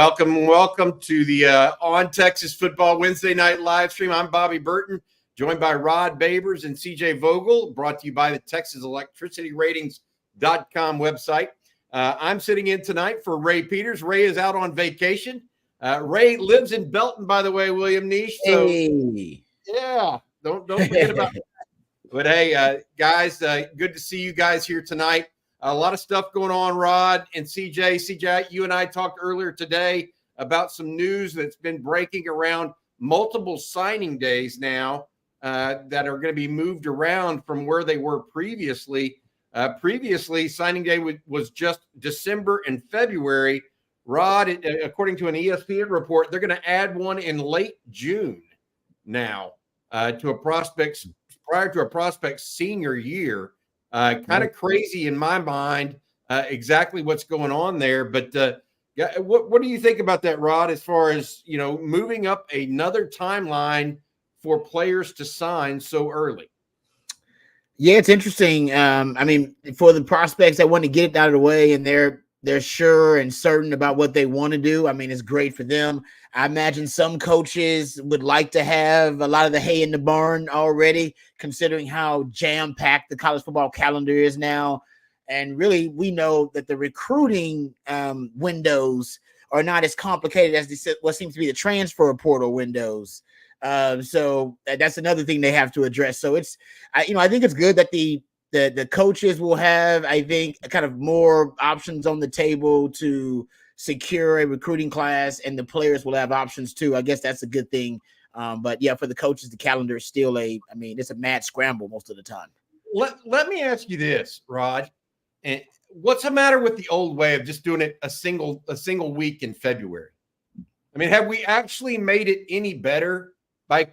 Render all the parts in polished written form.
Welcome to the On Texas Football Wednesday night live stream. I'm Bobby Burton, joined by Rod Babers and CJ Vogel, brought to you by the Texas Electricity Ratings.com website. I'm sitting in tonight for Ray Peters. Ray is out on vacation. Ray lives in Belton, by the way, William Niche. So, hey. Yeah, don't forget about that. But hey, guys, good to see you guys here tonight. A lot of stuff going on, Rod and CJ. CJ, you and I talked earlier today about some news that's been breaking around multiple signing days now that are going to be moved around from where they were previously. Previously, signing day was just December and February. Rod, according to an ESPN report, they're going to add one in late June now to a prospect's prior to a prospect's senior year. Kind of crazy in my mind, exactly what's going on there. But what do you think about that, Rod, as far as, moving up another timeline for players to sign so early? Yeah, it's interesting. I mean, for the prospects that want to get it out of the way and they're sure and certain about what they want to do, I mean, it's great for them. I imagine some coaches would like to have a lot of the hay in the barn already, considering how jam-packed the college football calendar is now. And really, we know that the recruiting windows are not as complicated as what seems to be the transfer portal windows. So that's another thing they have to address. So I think it's good that the coaches will have, I think, kind of more options on the table to secure a recruiting class, and the players will have options too. I guess that's a good thing. But yeah, for the coaches, the calendar is still it's a mad scramble most of the time. Let me ask you this, Rod. And what's the matter with the old way of just doing it a single week in February? I mean, have we actually made it any better by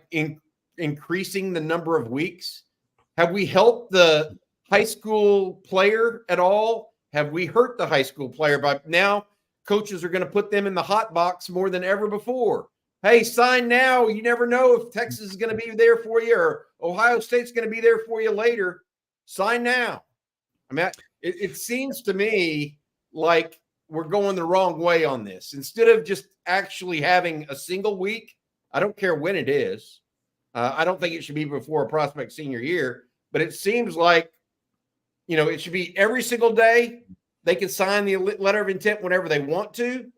increasing the number of weeks? Have we helped the high school player at all? Have we hurt the high school player by now? Coaches are going to put them in the hot box more than ever before. Hey, sign now. You never know if Texas is going to be there for you or Ohio State's going to be there for you later. Sign now. I mean, it seems to me like we're going the wrong way on this. Instead of just actually having a single week, I don't care when it is. I don't think it should be before a prospect senior year, but it seems like, it should be every single day. They can sign the letter of intent whenever they want to,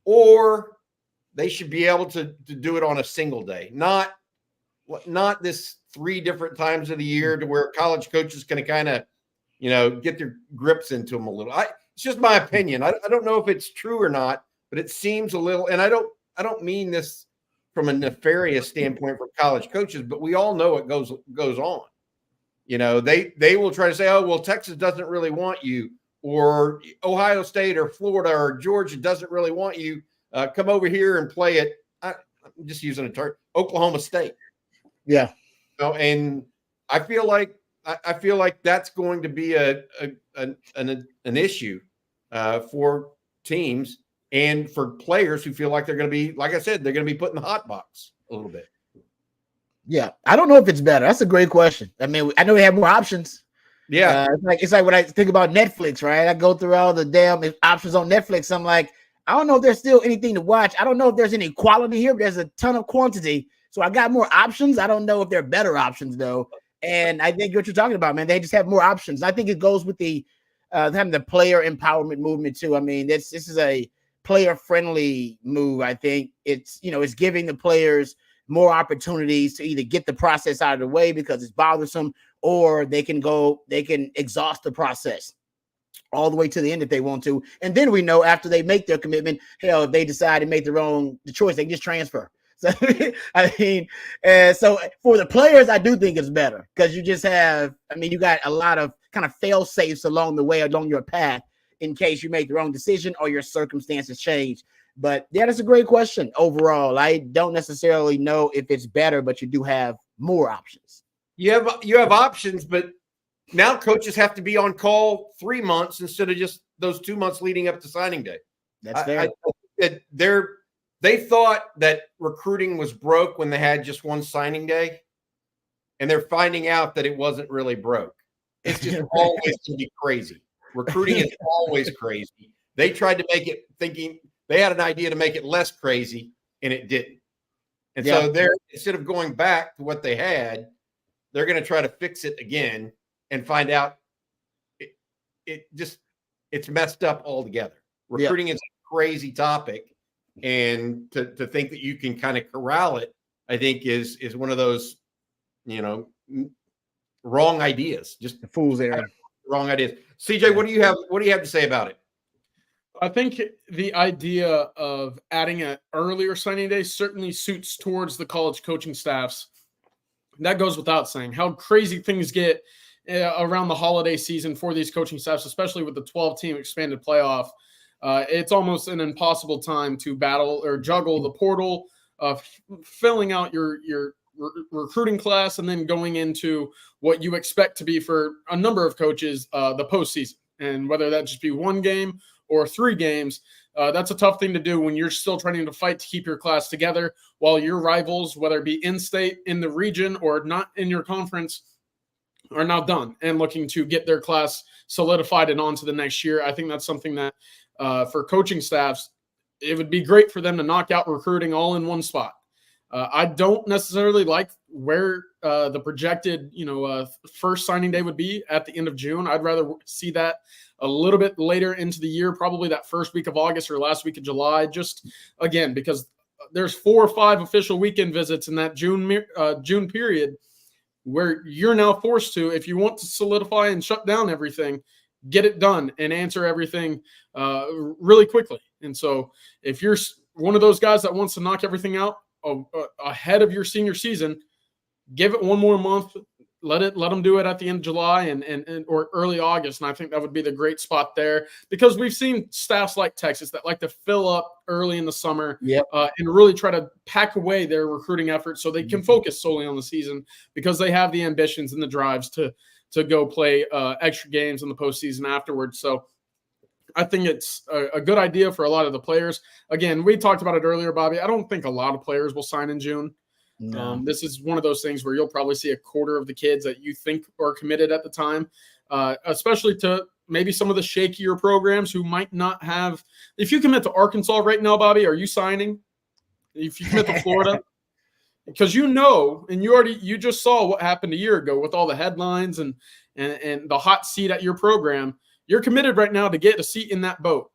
or they should be able to do it on a single day, not this 3 different times of the year to where college coaches can kind of, get their grips into them a little. It's just my opinion. I don't know if it's true or not, but it seems a little, and I don't mean this from a nefarious standpoint for college coaches, but we all know it goes on. They will try to say, oh, well, Texas doesn't really want you, or Ohio State or Florida or Georgia doesn't really want you. Come over here and play it. I'm just using a term, Oklahoma State. Yeah. And I feel like that's going to be an issue for teams and for players who feel like they're going to be, like I said, they're going to be put in the hot box a little bit. Yeah, I don't know if it's better. That's a great question. I mean, I know they have more options. Yeah, it's like when I think about Netflix, right? I go through all the damn options on Netflix. I'm like, I don't know if there's still anything to watch. I don't know if there's any quality here, but there's a ton of quantity. So I got more options. I don't know if they're better options though. And I think what you're talking about, man, they just have more options. I think it goes with the having the player empowerment movement too. I mean, this is a player friendly move. I think it's giving the players more opportunities to either get the process out of the way because it's bothersome, or they can exhaust the process all the way to the end if they want to. And then we know after they make their commitment, hell, if they decide to make the choice, they can just transfer. So, I mean, so for the players, I do think it's better because you got a lot of kind of fail safes along the way, along your path in case you make the wrong decision or your circumstances change. But yeah, that's a great question. Overall, I don't necessarily know if it's better, but you do have more options. You have options, but now coaches have to be on call 3 months instead of just those 2 months leading up to signing day. That's fair. They thought that recruiting was broke when they had just one signing day, and they're finding out that it wasn't really broke. It's just always going to be crazy. Recruiting is always crazy. They tried to make it thinking They had an idea to make it less crazy, and it didn't. And Yeah. so they're, instead of going back to what they had, they're going to try to fix it again and find out it's messed up altogether. Recruiting is a crazy topic, and to think that you can kind of corral it, I think is one of those, wrong ideas. Just The fool's errand. Wrong ideas. CJ, what do you have to say about it? I think the idea of adding an earlier signing day certainly suits towards the college coaching staffs. That goes without saying. How crazy things get around the holiday season for these coaching staffs, especially with the 12-team expanded playoff. It's almost an impossible time to battle or juggle the portal, filling out your recruiting class, and then going into what you expect to be for a number of coaches the postseason. And whether that just be one game or 3 games, that's a tough thing to do when you're still trying to fight to keep your class together while your rivals, whether it be in-state, in the region, or not in your conference, are now done and looking to get their class solidified and on to the next year. I think that's something that for coaching staffs, it would be great for them to knock out recruiting all in one spot. I don't necessarily like where the projected, first signing day would be at the end of June. I'd rather see that a little bit later into the year, probably that first week of August or last week of July, just again, because there's 4 or 5 official weekend visits in that June period where you're now forced to, if you want to solidify and shut down everything, get it done and answer everything really quickly. And so if you're one of those guys that wants to knock everything out ahead of your senior season, give it one more month. Let them do it at the end of July and or early August. And I think that would be the great spot there, because we've seen staffs like Texas that like to fill up early in the summer and really try to pack away their recruiting efforts so they can focus solely on the season, because they have the ambitions and the drives to go play extra games in the postseason afterwards. So I think it's a good idea for a lot of the players. Again, we talked about it earlier, Bobby. I don't think a lot of players will sign in June. No. This is one of those things where you'll probably see a quarter of the kids that you think are committed at the time, especially to maybe some of the shakier programs who might not have. If you commit to Arkansas right now, Bobby, are you signing? If you commit to Florida, because and you just saw what happened a year ago with all the headlines and the hot seat at your program. You're committed right now to get a seat in that boat.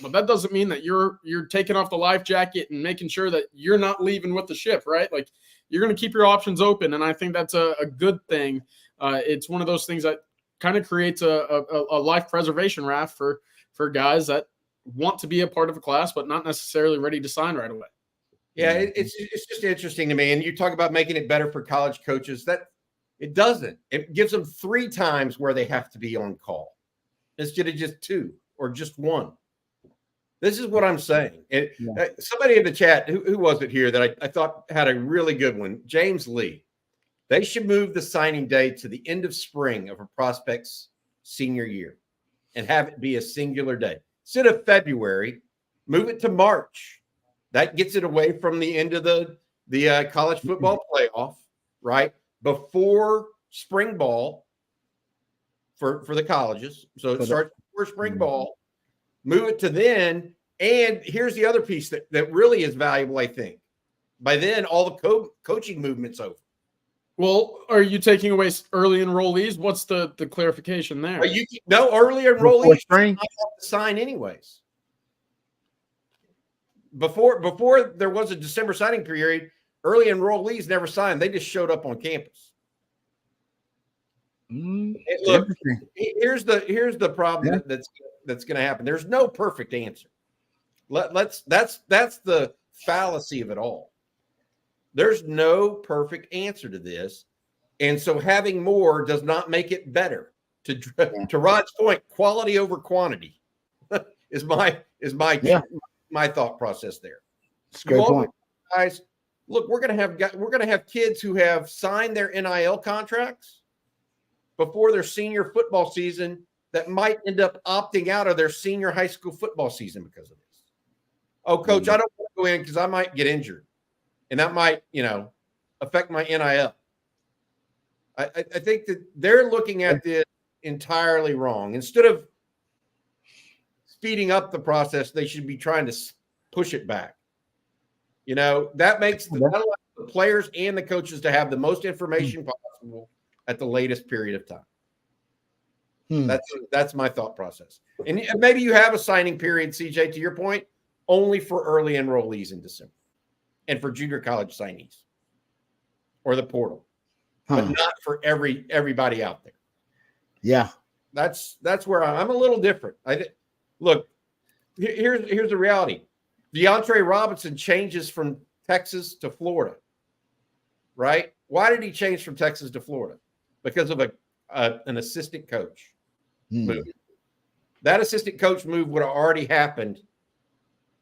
But that doesn't mean that you're taking off the life jacket and making sure that you're not leaving with the ship, right? Like, you're going to keep your options open, and I think that's a good thing. It's one of those things that kind of creates a life preservation raft for guys that want to be a part of a class but not necessarily ready to sign right away. Yeah, it's just interesting to me. And you talk about making it better for college coaches. That it doesn't. It gives them 3 times where they have to be on call instead of just 2 or just 1. This is what I'm saying. Somebody in the chat, who was it here that I thought had a really good one? James Lee. They should move the signing day to the end of spring of a prospect's senior year and have it be a singular day. Instead of February, move it to March. That gets it away from the end of the college football playoff, right? Before spring ball for the colleges. So it starts before spring ball. Move it to then, and here's the other piece that really is valuable, I think. By then, all the coaching movement's over. Well, are you taking away early enrollees? What's the clarification there? Early enrollees have to sign anyways. Before there was a December signing period, early enrollees never signed. They just showed up on campus. Look, here's the problem that's going to happen. There's no perfect answer. That's the fallacy of it all. There's no perfect answer to this, and so having more does not make it better. To Rod's point, quality over quantity is my thought process there. Great point. Guys, look, we're going to have kids who have signed their NIL contracts before their senior football season that might end up opting out of their senior high school football season because of this. Oh, coach, I don't want to go in because I might get injured, and that might, affect my NIL. I think that they're looking at this entirely wrong. Instead of speeding up the process, they should be trying to push it back. That makes that allows the players and the coaches to have the most information possible at the latest period of time. That's my thought process. And maybe you have a signing period, CJ, to your point, only for early enrollees in December and for junior college signees or the portal, but not for everybody out there. Yeah. That's where I'm a little different. Look, here's the reality. DeAndre Robinson changes from Texas to Florida, right? Why did he change from Texas to Florida? Because of an assistant coach move. That assistant coach move would have already happened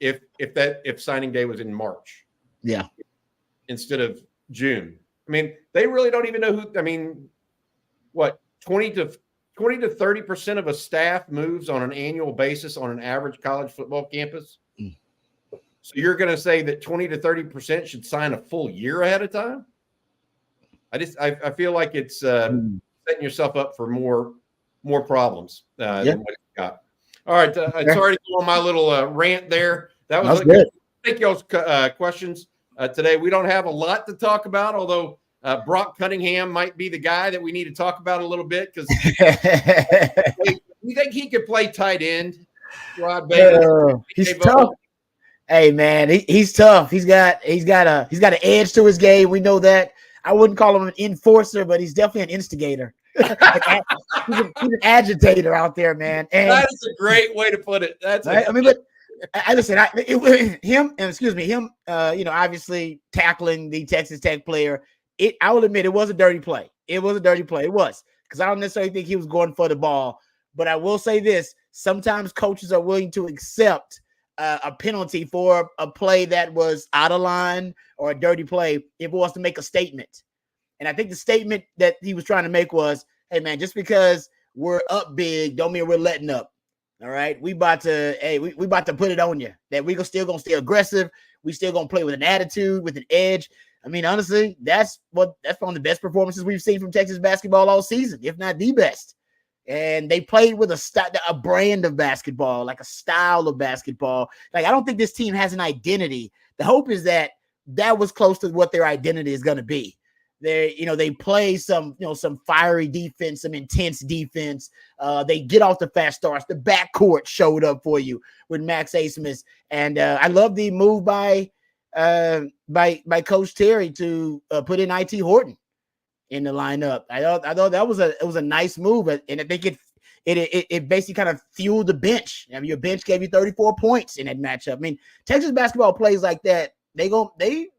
if signing day was in March. Yeah. Instead of June. I mean, they really don't even know who. I mean, what 20 to 30% of a staff moves on an annual basis on an average college football campus. So you're going to say that 20 to 30% should sign a full year ahead of time? I feel like it's setting yourself up for more problems than what you got. All right, sorry to go on my little rant there. That was good. Thank y'all's questions today. We don't have a lot to talk about, although Brock Cunningham might be the guy that we need to talk about a little bit because you think he could play tight end, Rod Bailey? He's tough. Hey man, he's tough. He's got an edge to his game. We know that. I wouldn't call him an enforcer, but he's definitely an instigator. He's an agitator out there, man. And that is a great way to put it. That's right? Him, obviously tackling the Texas Tech player. I will admit it was a dirty play. It was because I don't necessarily think he was going for the ball. But I will say this: sometimes coaches are willing to accept a penalty for a play that was out of line or a dirty play if it was to make a statement. And I think the statement that he was trying to make was, hey man, just because we're up big don't mean we're letting up. All right. We about to put it on you that we're still gonna stay aggressive. We still gonna play with an attitude, with an edge. I mean, honestly, that's one of the best performances we've seen from Texas basketball all season, if not the best. And they played with a brand of basketball, like a style of basketball. Like, I don't think this team has an identity. The hope is that was close to what their identity is going to be. They play some fiery defense, some intense defense. They get off the fast starts. The backcourt showed up for you with Max Asmus. And I love the move by Coach Terry to put in IT Horton in the lineup. I thought that was a nice move, and I think it basically kind of fueled the bench. I mean, your bench gave you 34 points in that matchup. I mean, Texas basketball plays like that. They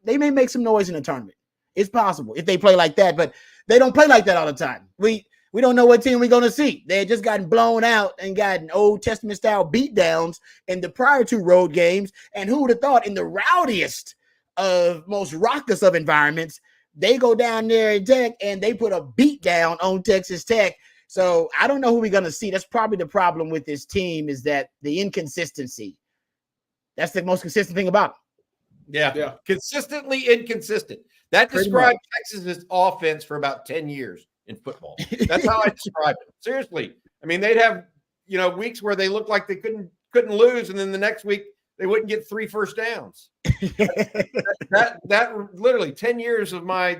may make some noise in the tournament. It's possible if they play like that, but they don't play like that all the time. We don't know what team we're going to see. They had just gotten blown out and gotten Old Testament style beatdowns in the prior two road games. And who would have thought in the rowdiest of most raucous of environments, they go down there in Tech and they put a beat down on Texas Tech. So I don't know who we're going to see. That's probably the problem with this team, is that the inconsistency. That's the most consistent thing about them. Yeah. Consistently inconsistent. That described Texas's offense for about 10 years in football. That's how I describe it. Seriously. I mean, they'd have, weeks where they looked like they couldn't lose, and then the next week they wouldn't get 3 first downs. that literally 10 years of my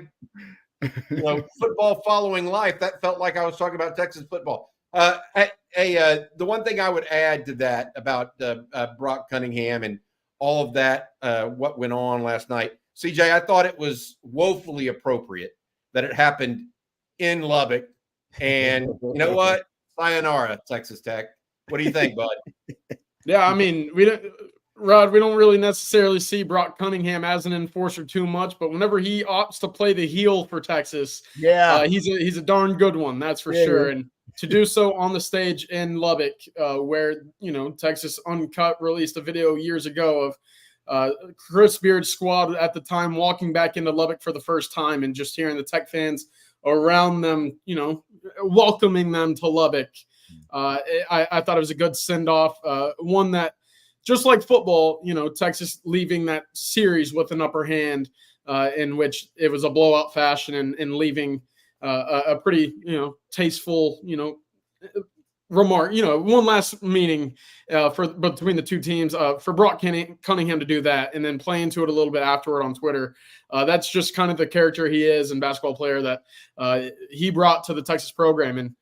football following life, that felt like I was talking about Texas football. The one thing I would add to that about Brock Cunningham and all of that, what went on last night, CJ, I thought it was woefully appropriate that it happened in Lubbock. And you know what? Sayonara, Texas Tech. What do you think, bud? Yeah, I mean, we don't really necessarily see Brock Cunningham as an enforcer too much, but whenever he opts to play the heel for Texas, he's a darn good one, that's for sure. And to do so on the stage in Lubbock, where Texas Uncut released a video years ago of Chris Beard's squad at the time walking back into Lubbock for the first time, and just hearing the Tech fans around them, welcoming them to Lubbock. I thought it was a good send-off, one that, just like football, Texas leaving that series with an upper hand, in which it was a blowout fashion, and leaving a pretty, tasteful, remark, one last meeting between the two teams for Brock Cunningham to do that and then play into it a little bit afterward on Twitter. That's just kind of the character he is and basketball player that he brought to the Texas program. And,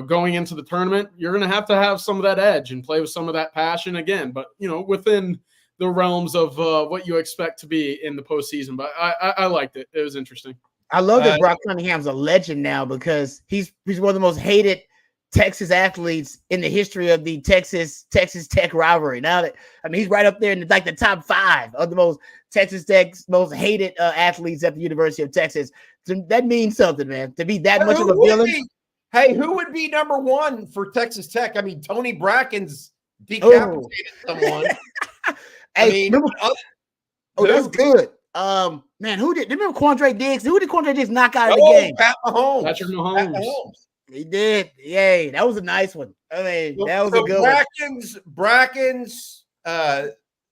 going into the tournament, you're going to have some of that edge and play with some of that passion again, but, within the realms of what you expect to be in the postseason. But I liked it. It was interesting. I love that Brock Cunningham's a legend now because he's one of the most hated Texas athletes in the history of the Texas Tech rivalry. Now he's right up there in the top 5 of the most Texas Tech's most hated athletes at the University of Texas. So that means something, man, to be that much of a villain. Hey, who would be number 1 for Texas Tech? I mean, Tony Bracken's decapitated someone. Hey, that's good. Man, who did? Remember Quandre Diggs? Who did Quandre Diggs knock out of the game? Pat Mahomes. Patrick Mahomes. He did. Yay, that was a nice one. I mean, that was a good one.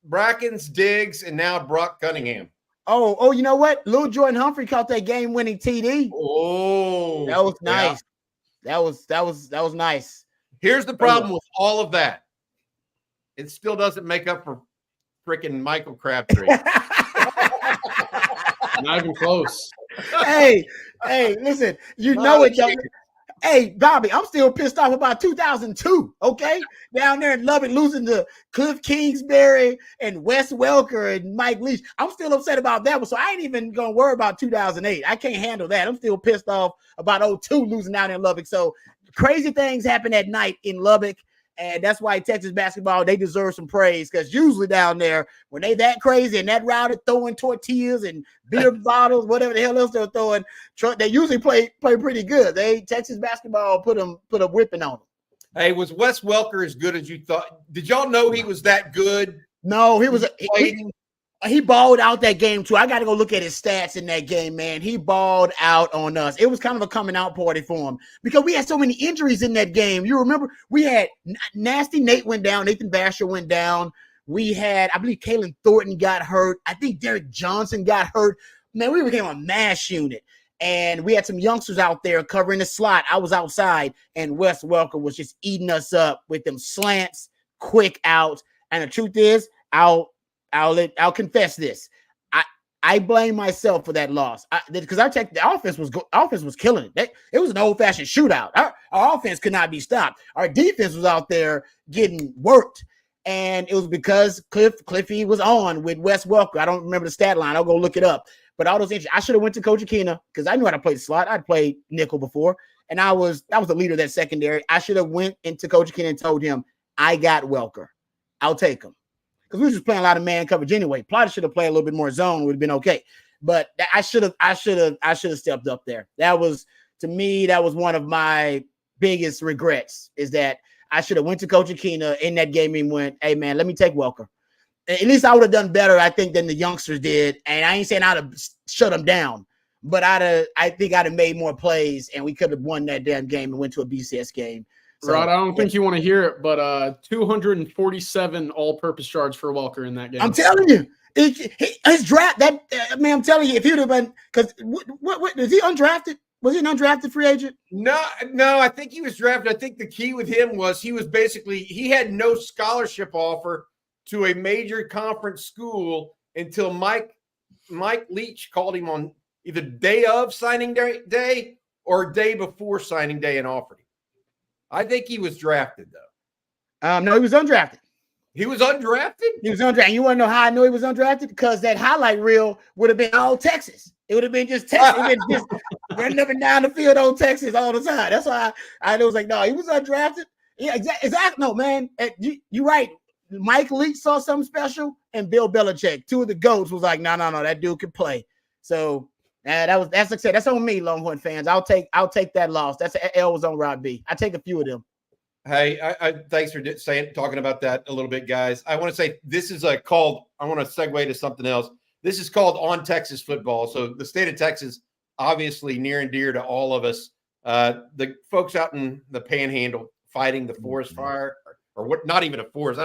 Bracken's Diggs, and now Brock Cunningham. Oh, you know what? Lil Jordan Humphrey caught that game-winning TD. Oh, that was nice. Yeah. That was nice. Here's the problem with all of that. It still doesn't make up for freaking Michael Crabtree. Not even close. Hey, listen, it. Hey, Bobby, I'm still pissed off about 2002, okay? Down there in Lubbock, losing to Cliff Kingsbury and Wes Welker and Mike Leach. I'm still upset about that one, so I ain't even going to worry about 2008. I can't handle that. I'm still pissed off about 02 losing down in Lubbock. So crazy things happen at night in Lubbock, and that's why Texas basketball, they deserve some praise because usually down there, when they that crazy and that rowdy throwing tortillas and beer bottles, whatever the hell else they're throwing, they usually play pretty good. Texas basketball put a whipping on them. Hey, was Wes Welker as good as you thought? Did y'all know he was that good? No, he was. He balled out that game too. I got to go look at his stats in that game, man. He balled out on us. It was kind of a coming out party for him because we had so many injuries in that game. You remember we had Nasty Nate went down. Nathan Basher went down. We had, I believe, Kalen Thornton got hurt. I think Derek Johnson got hurt. Man, we became a mass unit. And we had some youngsters out there covering the slot. I was outside, and Wes Welker was just eating us up with them slants, quick outs. And the truth is, I'll confess this. I blame myself for that loss because the offense was killing it. It was an old-fashioned shootout. Our offense could not be stopped. Our defense was out there getting worked, and it was because Cliffy was on with Wes Welker. I don't remember the stat line. I'll go look it up. But all those injuries, I should have went to Coach Aquina because I knew how to play the slot. I'd played nickel before, and I was the leader of that secondary. I should have went into Coach Aquina and told him, I got Welker. I'll take him. Because we were just playing a lot of man coverage anyway. Plotter should have played a little bit more zone, would have been okay. But I should have stepped up there. That was, to me, that was one of my biggest regrets, is that I should have went to Coach Aquina in that game and went, hey man, let me take Welker. At least I would have done better, I think, than the youngsters did. And I ain't saying I'd have shut them down, but I think I'd have made more plays and we could have won that damn game and went to a BCS game. So, Rod, I don't think you want to hear it, but 247 all-purpose yards for Welker in that game. I'm telling you, his draft. I'm telling you, if he would have been, because what is he undrafted? Was he an undrafted free agent? No, I think he was drafted. I think the key with him was he had no scholarship offer to a major conference school until Mike Leach called him on either day of signing day or day before signing day and offered him. I think he was drafted, though. No, he was undrafted. He was undrafted? He was undrafted. You want to know how I know he was undrafted? Because that highlight reel would have been all Texas. It would have been just Texas. It would have been just running up and down the field on Texas all the time. That's why I was like, no, he was undrafted. Yeah, exactly. No, man. You're right. Mike Leach saw something special, and Bill Belichick, two of the GOATs, was like, no, that dude can play. So that's like I said, that's on me, Longhorn fans. I'll take that loss. That's L was on Rob B. I take a few of them. Hey, I thanks for talking about that a little bit, guys. I want to say this is called. I want to segue to something else. This is called On Texas Football. So the state of Texas, obviously near and dear to all of us. The folks out in the Panhandle fighting the forest fire, or what? Not even a forest.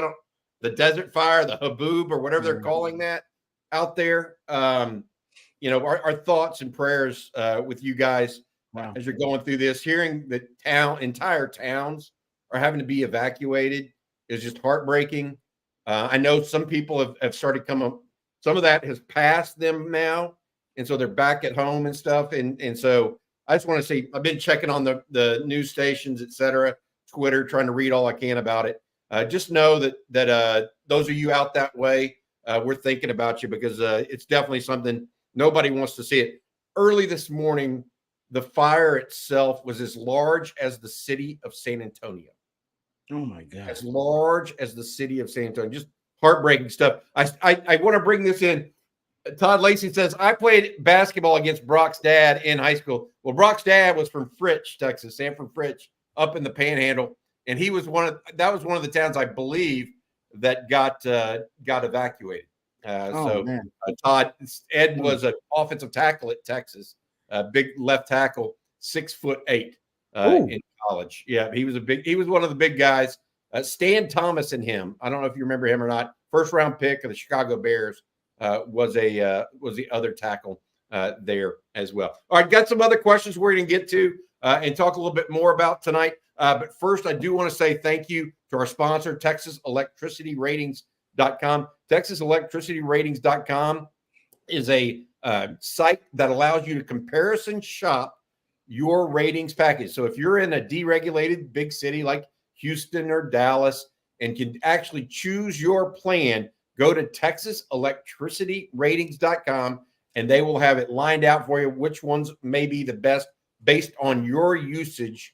The desert fire, the haboob, or whatever they're calling that out there. Our thoughts and prayers with you guys as you're going through this, hearing the entire towns are having to be evacuated is just heartbreaking. I know some people have started coming up. Some of that has passed them now, and so they're back at home and stuff. And so I just want to say I've been checking on the news stations, et cetera, Twitter, trying to read all I can about it. Just know that those of you out that way, we're thinking about you because it's definitely something nobody wants to see it. Early this morning, the fire itself was as large as the city of San Antonio. Oh my God. As large as the city of San Antonio. Just heartbreaking stuff. I want to bring this in. Todd Lacey says, I played basketball against Brock's dad in high school. Well, Brock's dad was from Fritch, Texas, Sanford Fritch, up in the Panhandle. And he was one of the towns, I believe, that got evacuated. Todd, Ed was an offensive tackle at Texas, big left tackle, 6'8" in college. Yeah, he was one of the big guys. Stan Thomas and him. I don't know if you remember him or not. First round pick of the Chicago Bears was the other tackle there as well. All right, got some other questions we're going to get to and talk a little bit more about tonight. But first, I do want to say thank you to our sponsor, TexasElectricityRatings.com. TexasElectricityRatings.com is a site that allows you to comparison shop your ratings package. So if you're in a deregulated big city like Houston or Dallas and can actually choose your plan, go to TexasElectricityRatings.com and they will have it lined out for you, which ones may be the best based on your usage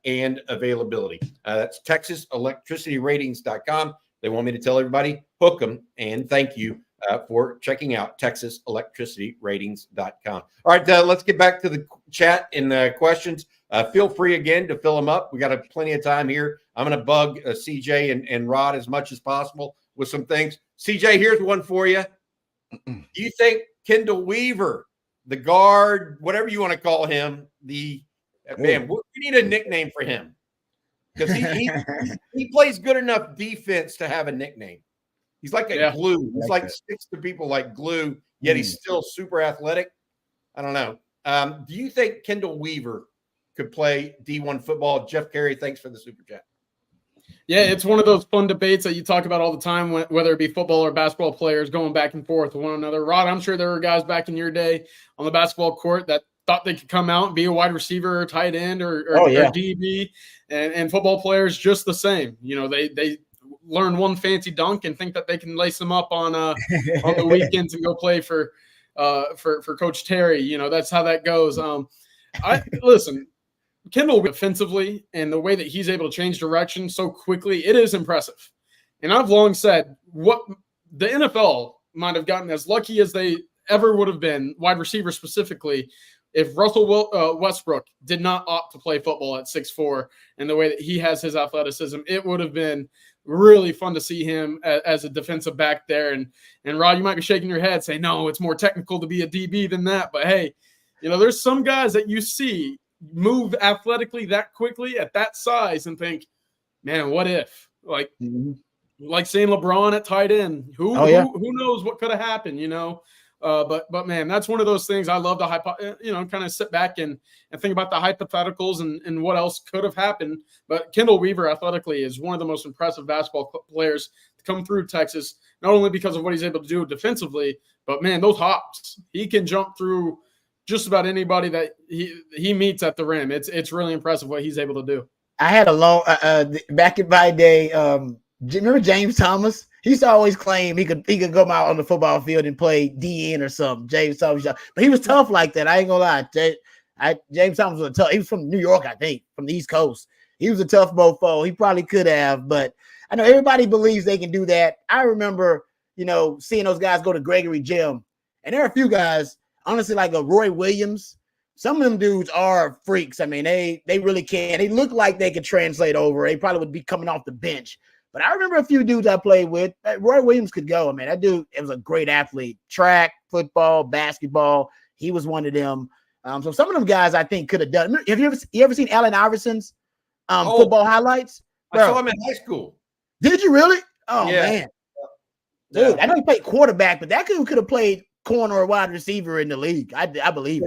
and availability. That's TexasElectricityRatings.com. They want me to tell everybody, hook them, and thank you for checking out TexasElectricityRatings.com. All right, let's get back to the chat and questions. Feel free again to fill them up. We got plenty of time here. I'm going to bug CJ and Rod as much as possible with some things. CJ, here's one for you. Do you think Kendall Weaver, the guard, whatever you want to call him, man, we need a nickname for him because he plays good enough defense to have a nickname. He's like a glue. He's like sticks to people like glue, yet he's still super athletic. I don't know. Do you think Kendall Weaver could play D1 football? Jeff Carey, thanks for the super chat. Yeah, it's one of those fun debates that you talk about all the time, whether it be football or basketball players going back and forth with one another. Rod, I'm sure there were guys back in your day on the basketball court that thought they could come out and be a wide receiver or tight end or DB, and football players just the same. You know, they learn one fancy dunk and think that they can lace them up on the weekends and go play for Coach Terry. You know, that's how that goes. Listen, Kendall offensively and the way that he's able to change direction so quickly, it is impressive. And I've long said what the NFL might have gotten as lucky as they ever would have been, wide receiver specifically, if Russell Westbrook did not opt to play football at 6'4", and the way that he has his athleticism, it would have been really fun to see him as a defensive back there. And Rod, you might be shaking your head saying, no, it's more technical to be a DB than that. But hey, you know, there's some guys that you see move athletically that quickly at that size and think, man, what if? Like saying LeBron at tight end. Who knows what could have happened, you know? But man, that's one of those things I love to kind of sit back and think about the hypotheticals and what else could have happened. But Kendall Weaver athletically is one of the most impressive basketball players to come through Texas, not only because of what he's able to do defensively, but man, those hops, he can jump through just about anybody that he meets at the rim. It's really impressive what he's able to do. I had a long back in my day. Remember James Thomas? He used to always claim he could go out on the football field and play DN or something. James Thomas, but he was tough like that. I ain't gonna lie. James Thomas was tough. He was from New York, I think, from the East Coast. He was a tough mofo. He probably could have, but I know everybody believes they can do that. I remember, seeing those guys go to Gregory Gym, and there are a few guys, honestly, like a Roy Williams. Some of them dudes are freaks. I mean, they really can. They look like they could translate over. They probably would be coming off the bench. But I remember a few dudes I played with. Roy Williams could go. I mean, that dude was a great athlete. Track, football, basketball. He was one of them. So some of them guys I think could have done. Have you ever seen Allen Iverson's football highlights? Bro, I saw him in high school. Did you really? Oh, yeah. Man. Dude, I know he played quarterback, but that dude could have played corner or wide receiver in the league. I believe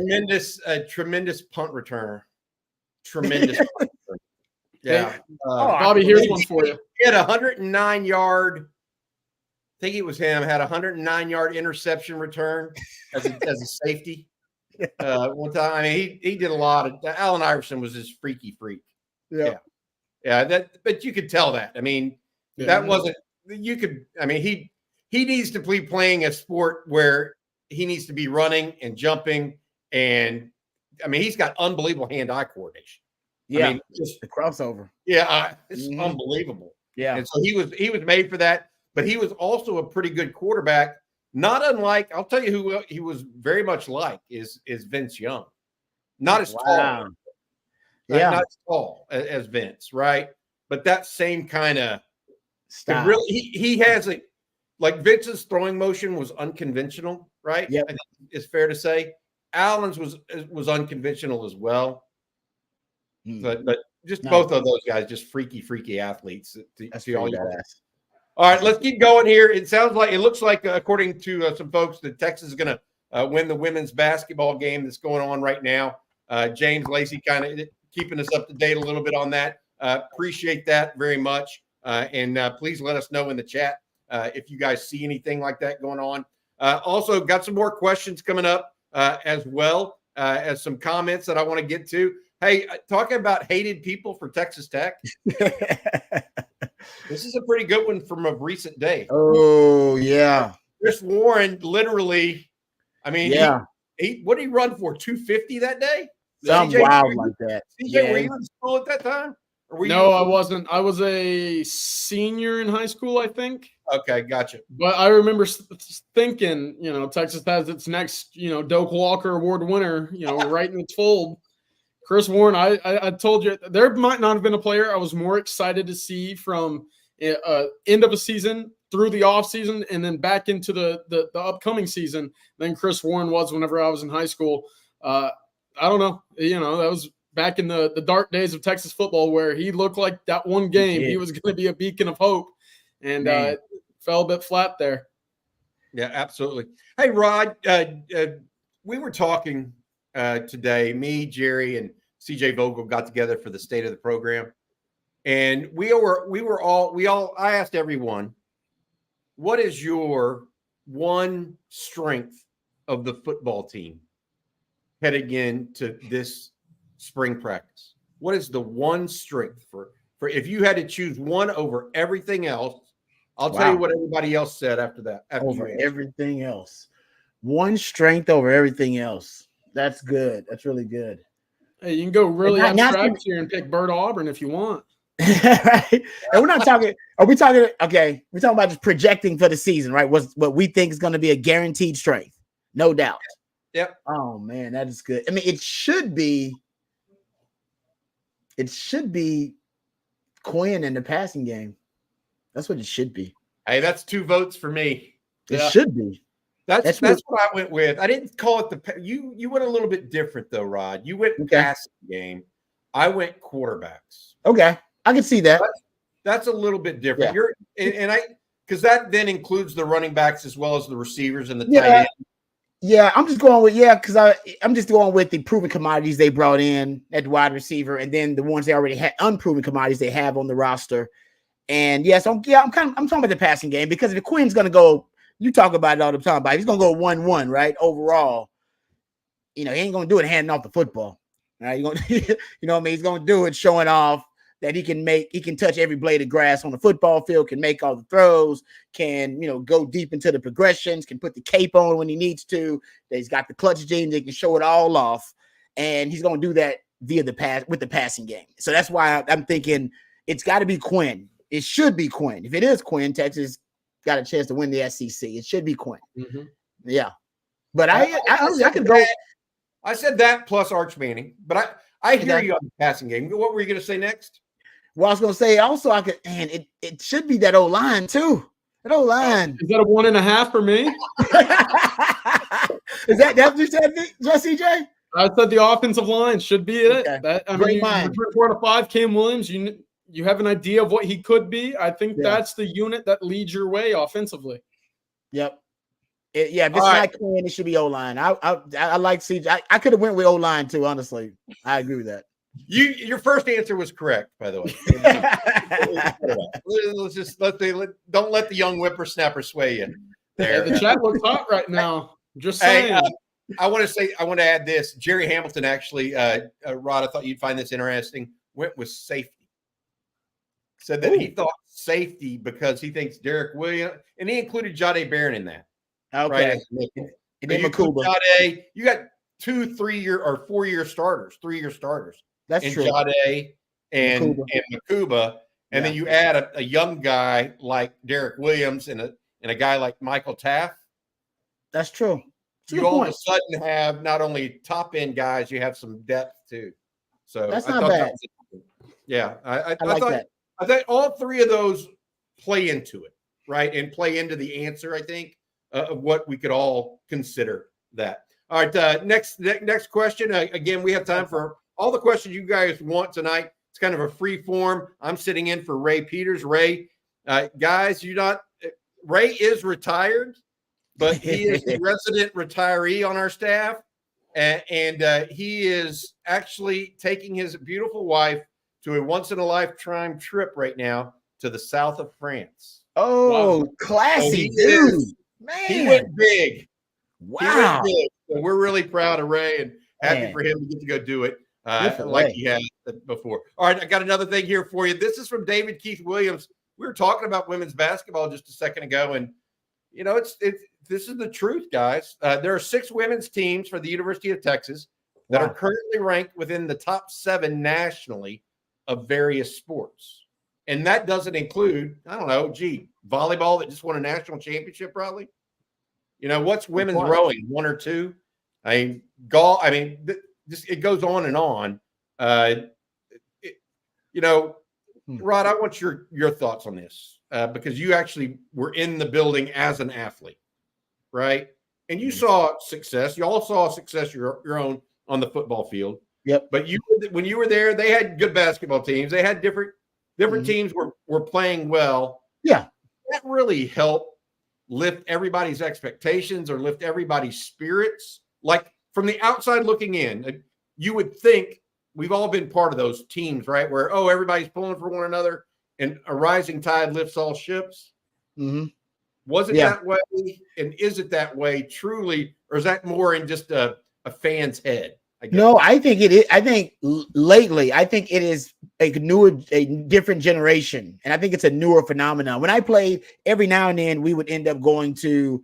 tremendous punt returner. Tremendous punt returner. Yeah. Bobby, here's one for you. He had 109-yard. I think it was him. Had a 109-yard interception return as a safety. One time, I mean, he did a lot of. Allen Iverson was this freaky freak. Yeah. But you could tell that. I mean, that wasn't. You could. I mean, he needs to be playing a sport where he needs to be running and jumping, and I mean, he's got unbelievable hand-eye coordination. Yeah, I mean, just the crossover. Yeah, it's unbelievable. Yeah, and so he was made for that. But he was also a pretty good quarterback. Not unlike, I'll tell you who he was very much like is Vince Young. Not as tall. Not as tall as Vince, right? But that same kind of style. Really, he has like Vince's throwing motion was unconventional, right? Yeah, I think it's fair to say. Allen's was unconventional as well. But just both of those guys, just freaky athletes. All right, let's keep going here. It looks like, according to some folks, that Texas is going to win the women's basketball game that's going on right now. James Lacey kind of keeping us up to date a little bit on that. Appreciate that very much. And please let us know in the chat if you guys see anything like that going on. Also, got some more questions coming up as well as some comments that I want to get to. Hey, talking about hated people for Texas Tech. This is a pretty good one from a recent day. Oh, yeah. Chris Warren literally, I mean, what did he run for? 250 that day? Something wild like that. CJ, were you in school at that time? No, I wasn't. I was a senior in high school, I think. Okay, gotcha. But I remember thinking, Texas has its next, Doak Walker Award winner, right in its fold. Chris Warren, I told you, there might not have been a player I was more excited to see from end of a season through the offseason and then back into the upcoming season than Chris Warren was whenever I was in high school. I don't know. That was back in the dark days of Texas football where he looked like that one game he was going to be a beacon of hope, and it fell a bit flat there. Yeah, absolutely. Hey, Rod, we were talking today, me, Jerry, and CJ Vogel got together for the state of the program. And I asked everyone, what is your one strength of the football team heading into this spring practice? What is the one strength for if you had to choose one over everything else? I'll tell you what everybody else said after that. Over everything else. One strength over everything else. That's good. That's really good. Hey, you can go really abstract here and pick Bert Auburn if you want. Right. And we're not talking. Are we talking? Okay, we're talking about just projecting for the season, right? What we think is going to be a guaranteed strength, no doubt. Yep. Oh man, that is good. I mean, it should be Quinn in the passing game. That's what it should be. Hey, that's 2 votes for me. It should be. That's what I went with. I didn't call it you went a little bit different though, Rod. You went passing game. I went quarterbacks. Okay, I can see that. That's a little bit different. Yeah. Because that then includes the running backs as well as the receivers and the tight end. Yeah, I'm just going with I'm just going with the proven commodities they brought in at wide receiver, and then the ones they already had unproven commodities they have on the roster. And I'm talking about the passing game because if Quinn's going to go. You talk about it all the time, but he's gonna go 1-1, right? Overall, he ain't gonna do it handing off the football. Right? You're gonna, you know what I mean? He's gonna do it showing off that he can touch every blade of grass on the football field, can make all the throws, can go deep into the progressions, can put the cape on when he needs to. That he's got the clutch gene, they can show it all off, and he's gonna do that via the pass with the passing game. So that's why I'm thinking it's got to be Quinn. It should be Quinn. If it is Quinn, Texas got a chance to win the SEC. It should be Quinn. Mm-hmm. Yeah. But I could go. I said that plus Arch Manning, but I hear you on the passing game. What were you going to say next? Well, I was going to say also it should be that O-line too. That O-line. Is that a 1.5 for me? Is that what you said, CJ? I said the offensive line should be it. Okay. You 4 to 5, Cam Williams, you have an idea of what he could be. I think that's the unit that leads your way offensively. Yep. If it's not Quinn, it should be O-line. I like CJ. I could have went with O-line too, honestly. I agree with that. Your first answer was correct, by the way. Don't let the young whippersnapper sway you. There. The chat looks hot right now. Just Hey, saying. I want to add this. Jerry Hamilton actually, Rod, I thought you'd find this interesting. Went with safety. Said that he thought safety because he thinks Derek Williams, and he included Jade Barron in that. Okay. Right? And then Makuba. Jade, you got 2, 3-year or 4-year starters, 3-year starters. That's and true. Jade and Makuba. And then you add a young guy like Derek Williams and a guy like Michael Taft. That's true. You all of a sudden have not only top end guys, you have some depth too. So that's not bad. I like that. I think all three of those play into it, right? And play into the answer, I think, of what we could all consider that. All right, next question. Again, we have time for all the questions you guys want tonight. It's kind of a free form. I'm sitting in for Ray Peters. Ray, guys, Ray is retired, but he is the resident retiree on our staff. And he is actually taking his beautiful wife to a once-in-a-lifetime trip right now to the south of France. Oh, wow. Classy, dude. Man. He went big. Wow. He went big. So we're really proud of Ray and happy for him to get to go do it like he had before. All right, I got another thing here for you. This is from David Keith Williams. We were talking about women's basketball just a second ago, and this is the truth, guys. There are 6 women's teams for the University of Texas that are currently ranked within the top 7 nationally of various sports. And that doesn't include, I don't know, volleyball that just won a national championship, probably. What's women's rowing, 1 or 2? I mean, golf. I mean, it goes on and on. Rod, I want your thoughts on this because you actually were in the building as an athlete, right? And you saw success. You all saw success your own on the football field. Yep. But when you were there, they had good basketball teams. They had different teams were playing well. Yeah. That really helped lift everybody's expectations or lift everybody's spirits. Like from the outside looking in, you would think we've all been part of those teams, right? Where, everybody's pulling for one another and a rising tide lifts all ships. Mm-hmm. Was it that way? And is it that way truly? Or is that more in just a fan's head? No, I think it is. I think lately, I think it is a different generation. And I think it's a newer phenomenon. When I played, every now and then we would end up going to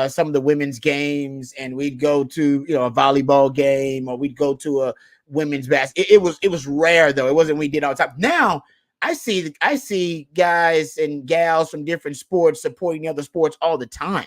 some of the women's games, and we'd go to, a volleyball game, or we'd go to a women's basketball. It was rare though. It wasn't we did all the time. Now I see guys and gals from different sports supporting the other sports all the time.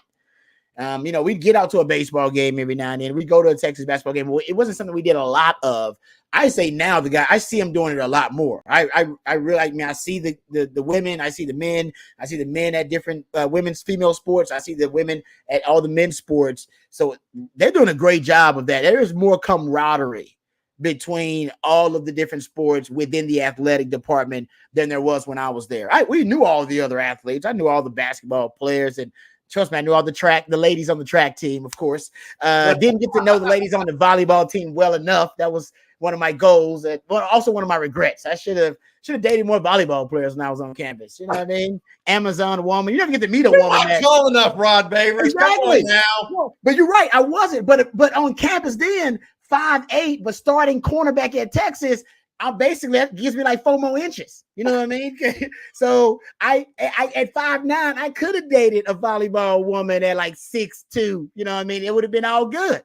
We'd get out to a baseball game every now and then. We'd go to a Texas basketball game. It wasn't something we did a lot of. I say now I see them doing it a lot more. I really I see the women, I see the men, I see the men at different women's female sports. I see the women at all the men's sports. So they're doing a great job of that. There is more camaraderie between all of the different sports within the athletic department than there was when I was there. We knew all the other athletes. I knew all the basketball players, and trust me, I knew all the ladies on the track team, of course. Didn't get to know the ladies on the volleyball team well enough. That was one of my goals, and also one of my regrets. I should have dated more volleyball players when I was on campus. You know what I mean? Amazon woman. You never get to meet a woman. Not tall enough, Rod Babers. Exactly. Come on now. No, but you're right. I wasn't. But on campus then, 5'8", but starting cornerback at Texas, that gives me like 4 more inches. You know what I mean? So I at 5'9", I could have dated a volleyball woman at like 6'2". You know what I mean? It would have been all good.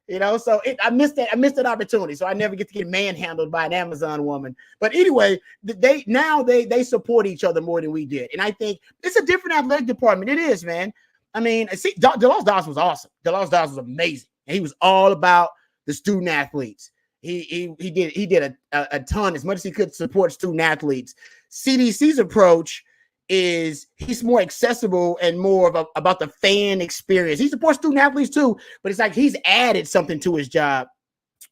So I missed that opportunity. So I never get to get manhandled by an Amazon woman. But anyway, they support each other more than we did. And I think it's a different athletic department. It is, man. I mean, see, DeLaw's Dawson was awesome. DeLaw's Dawson was amazing. And he was all about the student athletes. He did a ton, as much as he could support student athletes. CDC's approach is he's more accessible and more about the fan experience. He supports student athletes too, but it's like he's added something to his job,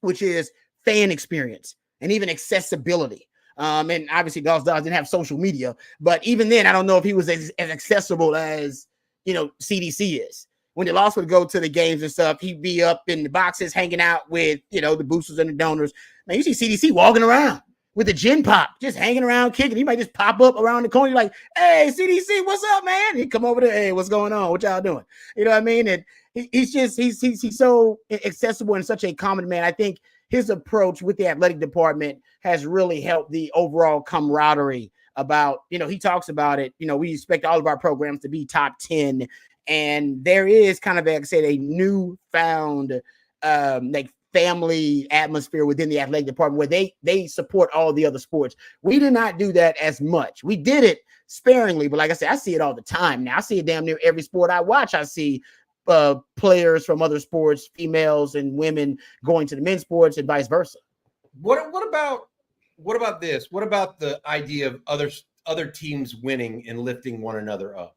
which is fan experience and even accessibility. And obviously DeLaw's Dawson didn't have social media, but even then, I don't know if he was as accessible as CDC is. when the loss would go to the games and stuff, he'd be up in the boxes hanging out with, the boosters and the donors. Man, you see CDC walking around with the gin pop, just hanging around, kicking. He might just pop up around the corner. You're like, hey, CDC, what's up, man? He'd come over there. Hey, what's going on? What y'all doing? You know what I mean? And he's so accessible and such a common man. I think his approach with the athletic department has really helped the overall camaraderie about, he talks about it. We expect all of our programs to be top 10. And there is kind of, like I said, a newfound like family atmosphere within the athletic department where they support all the other sports. We did not do that as much. We did it sparingly, but like I said, I see it all the time now. I see it damn near every sport I watch. I see players from other sports, females and women going to the men's sports and vice versa. What about this? What about the idea of other teams winning and lifting one another up?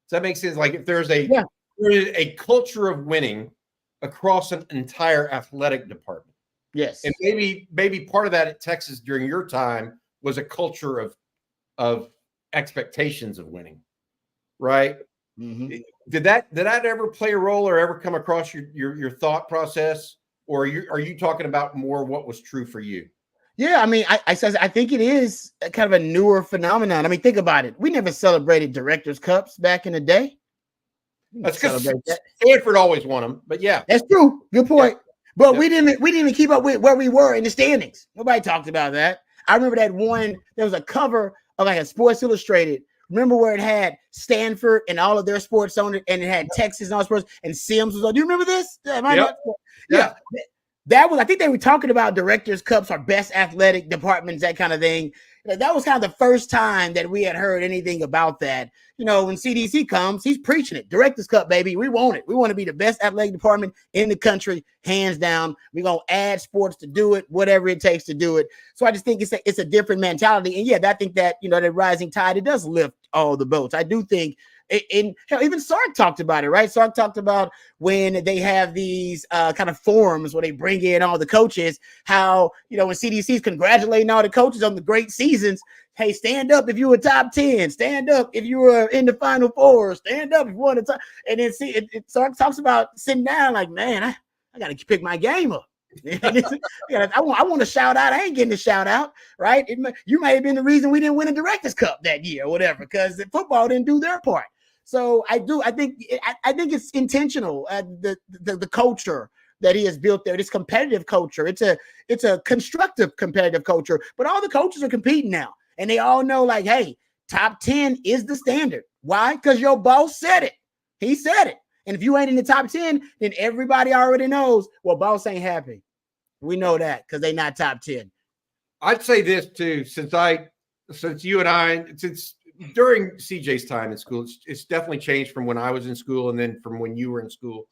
Does that make sense? Like if there's a culture of winning across an entire athletic department. Yes. And maybe part of that at Texas during your time was a culture of expectations of winning, right? Mm-hmm. Did that ever play a role or ever come across your thought process, or are you talking about more what was true for you? Yeah, I mean, I think it is kind of a newer phenomenon. I mean, think about it. We never celebrated Directors' Cups back in the day. That's because Stanford always won them, but yeah, that's true. Good point. Yeah. But we didn't even keep up with where we were in the standings. Nobody talked about that. I remember that one. There was a cover of like a Sports Illustrated. Remember where it had Stanford and all of their sports on it, and it had Texas and all sports, and Sims was on. Do you remember this? Yeah. That was, I think they were talking about Directors' Cups or best athletic departments, that kind of thing. That was kind of the first time that we had heard anything about that. When CDC comes, he's preaching it. Directors' Cup, baby. We want it. We want to be the best athletic department in the country, hands down. We're going to add sports to do it, whatever it takes to do it. So I just think it's a different mentality. And yeah, I think that, that rising tide, it does lift all the boats. I do think. Even Sark talked about it, right? Sark talked about when they have these kind of forums where they bring in all the coaches, how, when CDC's congratulating all the coaches on the great seasons. Hey, stand up if you were top 10, stand up if you were in the Final Four, stand up if you won the top. And then Sark talks about sitting down like, man, I got to pick my game up. I want to shout out. I ain't getting a shout out, right? You may have been the reason we didn't win a Directors' Cup that year or whatever, because the football didn't do their part. So I think it's intentional. The culture that he has built there, this competitive culture. It's a constructive competitive culture. But all the coaches are competing now, and they all know, like, hey, top 10 is the standard. Why? Because your boss said it. He said it. And if you ain't in the top 10, then everybody already knows. Well, boss ain't happy. We know that because they not top 10. I'd say this too, since during CJ's time in school, it's definitely changed from when I was in school and then from when you were in school.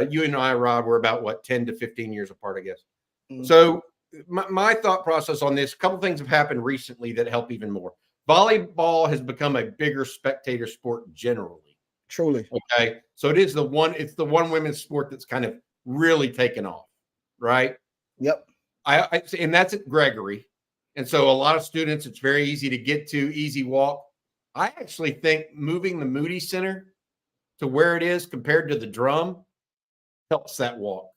You and I, Rob, were about 10 to 15 years apart, I guess. Mm-hmm. So my thought process on this, a couple things have happened recently that help even more. Volleyball has become a bigger spectator sport generally. Truly. Okay. So it's the one women's sport that's kind of really taken off, right? Yep. And that's at Gregory. And so a lot of students, it's very easy to get to, easy walk. I actually think moving the Moody Center to where it is compared to the Drum helps that walk.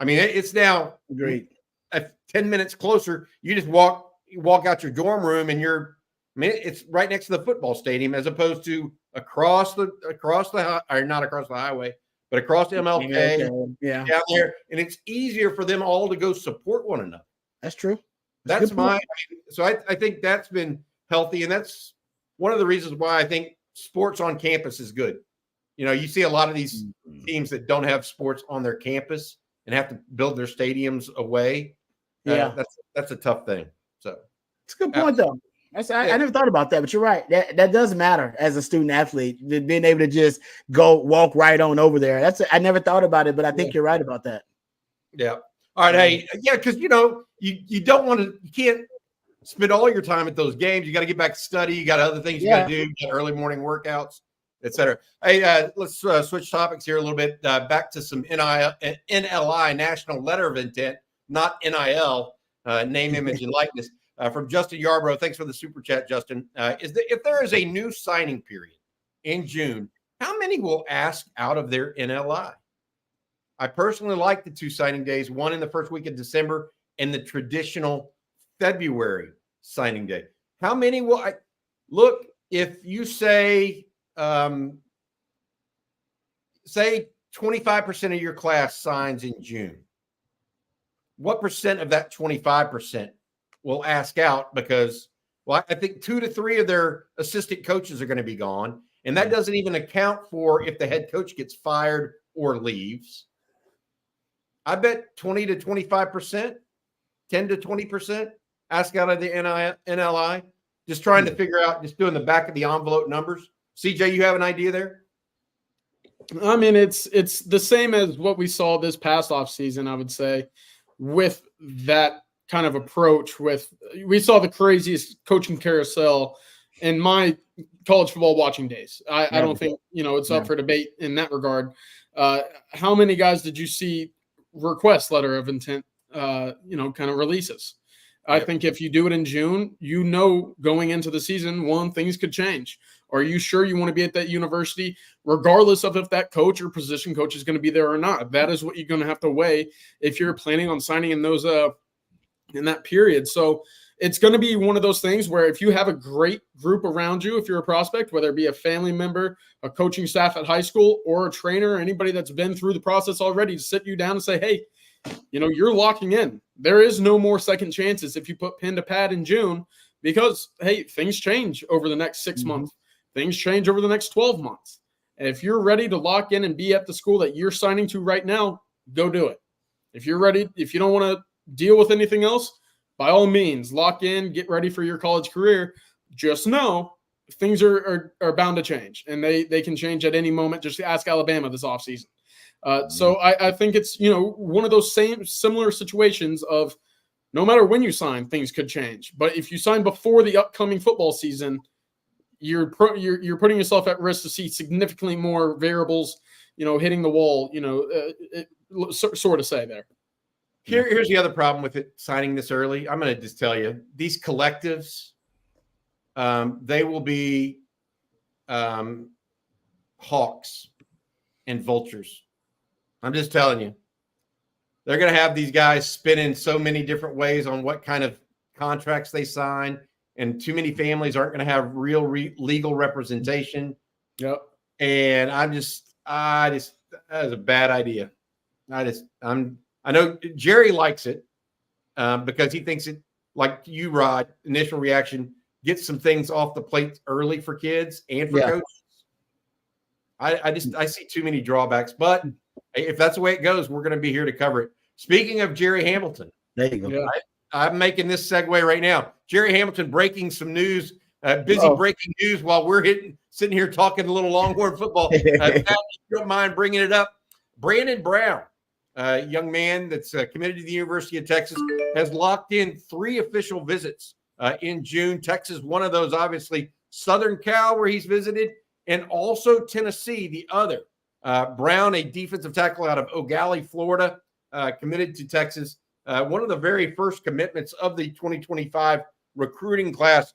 I mean, it's now 10 minutes closer. You just walk out your dorm room and it's right next to the football stadium, as opposed to across the highway, but across the MLK, down there. And it's easier for them all to go support one another. That's true. So I think that's been healthy. And that's one of the reasons why I think sports on campus is good. You see a lot of these teams that don't have sports on their campus and have to build their stadiums away. Yeah. That's a tough thing. So it's a good point though. I never thought about that, but you're right. That does matter as a student athlete, being able to just go walk right on over there. I never thought about it, but I think you're right about that. Yeah. All right. Hey, because you can't spend all your time at those games. You got to get back to study. You got other things you got to do. You got early morning workouts, etc. Hey, let's switch topics here a little bit. Back to some NLI, National Letter of Intent, not NIL, name, image, and likeness. From Justin Yarbrough. Thanks for the super chat, Justin. If there is a new signing period in June, how many will ask out of their NLI? I personally like the 2 signing days, one in the first week of December and the traditional February signing day. How many will look, if you say 25% of your class signs in June, what percent of that 25% will ask out? Because, well, I think 2 to 3 of their assistant coaches are going to be gone. And that doesn't even account for if the head coach gets fired or leaves. I bet 20 to 25%, 10 to 20% ask out of the NLI. Just trying to figure out, just doing the back of the envelope numbers. CJ, you have an idea there? I mean, it's the same as what we saw this past offseason, I would say, with that kind of approach. We saw the craziest coaching carousel in my college football watching days. I don't think, it's up for debate in that regard. How many guys did you see request letter of intent, kind of releases? I think if you do it in June, going into the season, one, things could change. Are you sure you want to be at that university, regardless of if that coach or position coach is going to be there or not? That is what you're going to have to weigh if you're planning on signing in those in that period. So it's going to be one of those things where if you have a great group around you, if you're a prospect, whether it be a family member, a coaching staff at high school, or a trainer, or anybody that's been through the process already, to sit you down and say, hey, you're locking in. There is no more second chances if you put pen to pad in June, because, hey, things change over the next 6 months. Things change over the next 12 months. And if you're ready to lock in and be at the school that you're signing to right now, go do it. If you're ready, if you don't want to deal with anything else, by all means, lock in, get ready for your college career. Just know things are bound to change, and they can change at any moment. Just ask Alabama this offseason. So I think it's, one of those similar situations of no matter when you sign, things could change. But if you sign before the upcoming football season, you're putting yourself at risk to see significantly more variables, hitting the wall, sort of say there. Here's the other problem with it, signing this early. I'm going to just tell you, these collectives, they will be hawks and vultures. I'm just telling you. They're going to have these guys spinning so many different ways on what kind of contracts they sign, and too many families aren't going to have real legal representation. Yep. And that is a bad idea. I know Jerry likes it because he thinks it, like you, Rod, initial reaction, gets some things off the plate early for kids and for coaches. I see too many drawbacks, but if that's the way it goes, we're going to be here to cover it. Speaking of Jerry Hamilton, there you go. Yeah. I'm making this segue right now. Jerry Hamilton breaking some news, breaking news while we're sitting here talking a little Longhorn football. If you don't mind bringing it up, Brandon Brown, a young man that's committed to the University of Texas, has locked in 3 official visits in June. Texas, one of those, obviously, Southern Cal, where he's visited, and also Tennessee, the other. Brown, a defensive tackle out of Eau Gallie, Florida, committed to Texas. One of the very first commitments of the 2025 recruiting class.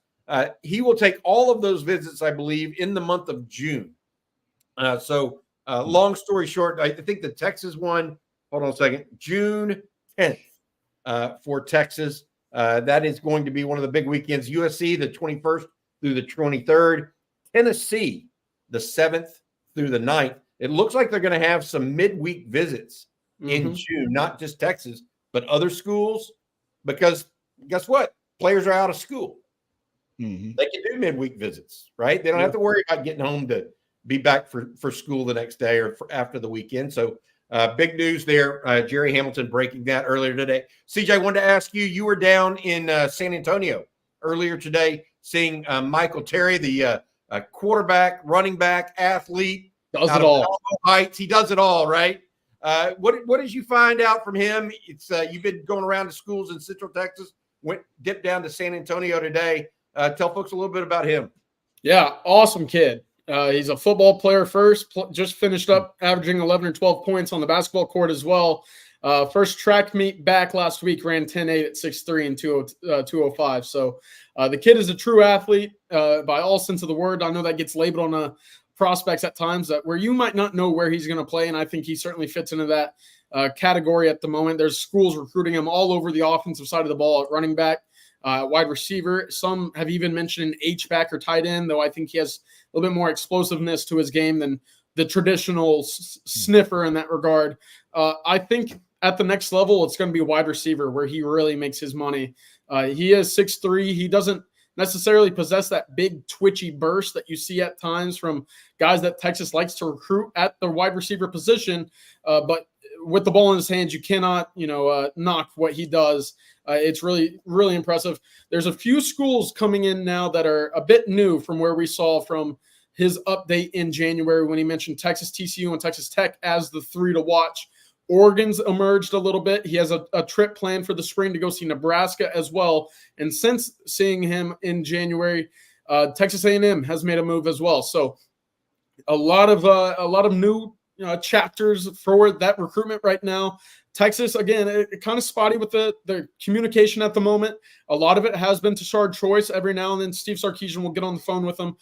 He will take all of those visits, I believe, in the month of June. Long story short, I think the Texas one, hold on a second, June 10th for Texas. That is going to be one of the big weekends. USC, the 21st through the 23rd. Tennessee, the 7th through the 9th. It looks like they're going to have some midweek visits in June, not just Texas, but other schools, because guess what? Players are out of school. They can do midweek visits, right? They don't have to worry about getting home to be back for school the next day or after the weekend. So big news there. Jerry Hamilton breaking that earlier today. CJ, I wanted to ask you, you were down in San Antonio earlier today seeing Michael Terry, the quarterback, running back, athlete. Does it all. Heights. He does it all, right? What did you find out from him? It's you've been going around to schools in Central Texas, dipped down to San Antonio today. Tell folks a little bit about him. Yeah, awesome kid. He's a football player first, just finished up averaging 11 or 12 points on the basketball court as well. First track meet back last week, ran 10.8 at 6'3" and 205. So the kid is a true athlete by all sense of the word. I know that gets labeled on a prospects at times that where you might not know where he's going to play, and I think he certainly fits into that category at the moment. There's schools recruiting him all over the offensive side of the ball at running back, wide receiver. Some have even mentioned an H-back or tight end, though I think he has a little bit more explosiveness to his game than the traditional sniffer in that regard. I think at the next level, it's going to be wide receiver where he really makes his money. He is 6'3". He doesn't necessarily possess that big twitchy burst that you see at times from guys that Texas likes to recruit at the wide receiver position. But with the ball in his hands, you cannot, knock what he does. It's really, really impressive. There's a few schools coming in now that are a bit new from where we saw from his update in January when he mentioned Texas, TCU, and Texas Tech as the 3 to watch. Oregon's emerged a little bit. He has a trip planned for the spring to go see Nebraska as well. And since seeing him in January, Texas A&M has made a move as well. So a lot of new chapters for that recruitment right now. Texas, again, kind of spotty with the communication at the moment. A lot of it has been Tashard Choice. Every now and then Steve Sarkisian will get on the phone with him.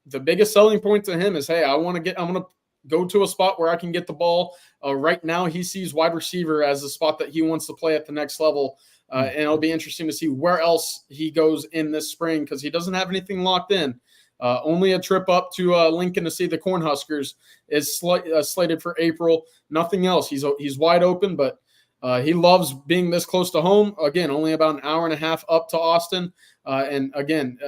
The biggest selling point to him is, hey, I'm going to go to a spot where I can get the ball. Right now, he sees wide receiver as a spot that he wants to play at the next level. And it'll be interesting to see where else he goes in this spring because he doesn't have anything locked in. Only a trip up to Lincoln to see the Cornhuskers is slated for April. Nothing else. He's wide open, but he loves being this close to home. Again, only about an hour and a half up to Austin. And again,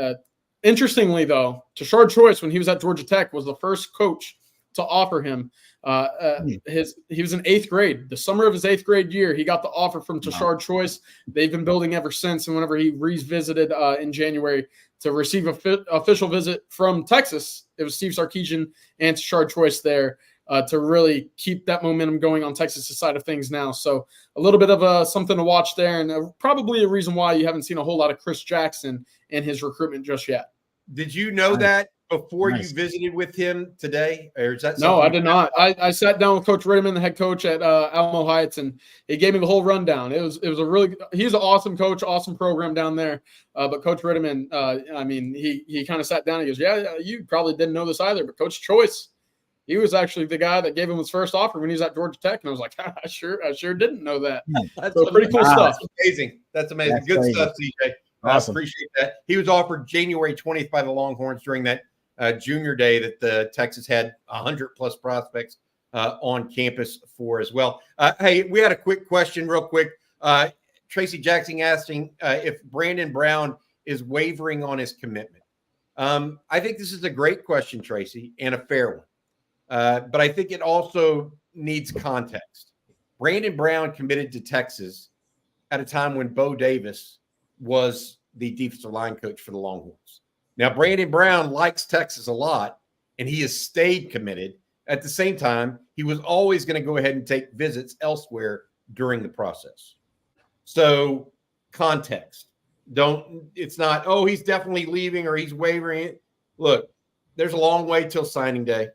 interestingly, though, Tashard Choice, when he was at Georgia Tech, was the first coach to offer him. He was in 8th grade. The summer of his 8th grade year, he got the offer from Tashard Choice. They've been building ever since. And whenever he revisited in January to receive an official visit from Texas, it was Steve Sarkisian and Tashard Choice there to really keep that momentum going on Texas' side of things now. So a little bit of something to watch there, and probably a reason why you haven't seen a whole lot of Chris Jackson in his recruitment just yet. Did you know that before you visited with him today? Or is that no, I did not. I sat down with Coach Ritterman, the head coach at Alamo Heights, and he gave me the whole rundown. It was a really – he's an awesome coach, awesome program down there. But Coach Ritterman, he kind of sat down and he goes, yeah, you probably didn't know this either, but Coach Choice, he was actually the guy that gave him his first offer when he was at Georgia Tech. And I was like, I sure didn't know that. That's so pretty cool stuff. That's amazing. That's amazing. That's Good crazy. stuff, CJ. Awesome. I appreciate that. He was offered January 20th by the Longhorns during that junior day that the Texas had 100-plus prospects on campus for as well. Hey, we had a quick question real quick. Tracy Jackson asking if Brandon Brown is wavering on his commitment. I think this is a great question, Tracy, and a fair one. But I think it also needs context. Brandon Brown committed to Texas at a time when Bo Davis was the defensive line coach for the Longhorns. Now, Brandon Brown likes Texas a lot, and he has stayed committed. At the same time, he was always going to go ahead and take visits elsewhere during the process. So, context. It's not, oh, he's definitely leaving or he's wavering. Look, there's a long way till signing day.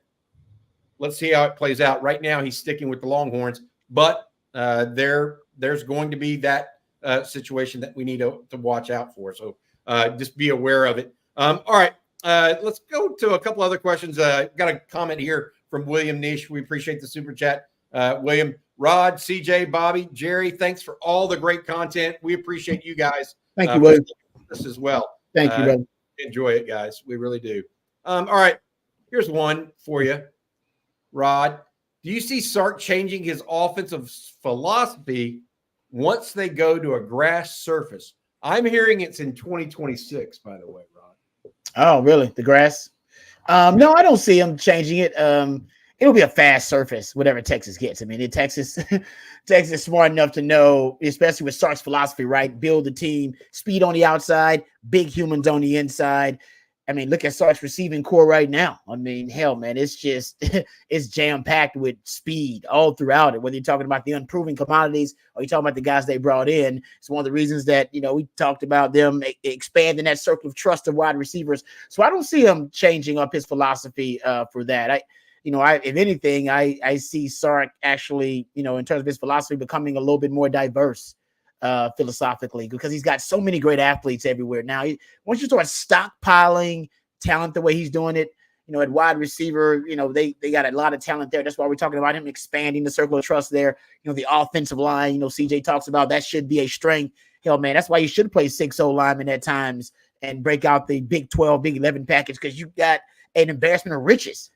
Let's see how it plays out. Right now, he's sticking with the Longhorns, but there's going to be that situation that we need to watch out for. So just be aware of it. All right, let's go to a couple other questions. Got a comment here from William Nish. We appreciate the super chat. William, Rod, CJ, Bobby, Jerry, thanks for all the great content. We appreciate you guys. Thank you, William. This as well. Thank you, brother. Enjoy it, guys. We really do. All right, here's one for you, Rod. Do you see Sark changing his offensive philosophy once they go to a grass surface? I'm hearing it's in 2026, by the way, Rod. Oh, really? The grass? No, I don't see him changing it. It'll be a fast surface, whatever Texas gets. I mean, Texas is smart enough to know, especially with Sark's philosophy, right? Build the team, speed on the outside, big humans on the inside. I mean, look at Sark's receiving core right now. I mean, hell, man, it's just it's jam-packed with speed all throughout it. Whether you're talking about the unproven commodities or you're talking about the guys they brought in, it's one of the reasons that, we talked about them expanding that circle of trust of wide receivers. So I don't see him changing up his philosophy for that. If anything, I see Sark actually, in terms of his philosophy, becoming a little bit more diverse philosophically, because he's got so many great athletes everywhere. Now, once you start stockpiling talent the way he's doing it, at wide receiver, they got a lot of talent there. That's why we're talking about him expanding the circle of trust there. The offensive line, CJ talks about that should be a strength. Hell, man, that's why you should play 6-0 linemen at times and break out the Big 12, Big 11 package, because you got an embarrassment of riches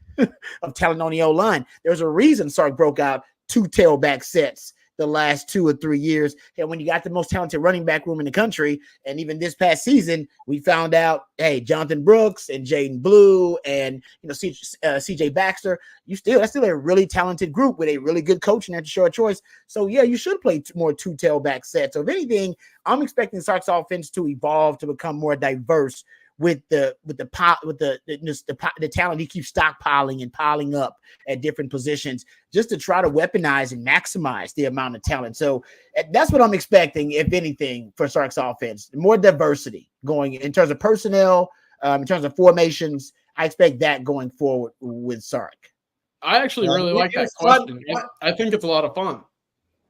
of talent on the O-line. There's a reason Sark broke out 2 tailback sets the last 2 or 3 years. And when you got the most talented running back room in the country, and even this past season, we found out, hey, Jonathan Brooks and Jaden Blue and CJ Baxter, that's still a really talented group with a really good coach and that's a short choice. So yeah, you should play more 2 tailback sets. So if anything, I'm expecting Sark's offense to evolve to become more diverse with the talent he keeps stockpiling and piling up at different positions, just to try to weaponize and maximize the amount of talent. So that's what I'm expecting, if anything, for Sark's offense. More diversity going in terms of personnel, in terms of formations. I expect that going forward with Sark. I actually really like that question. I think it's a lot of fun.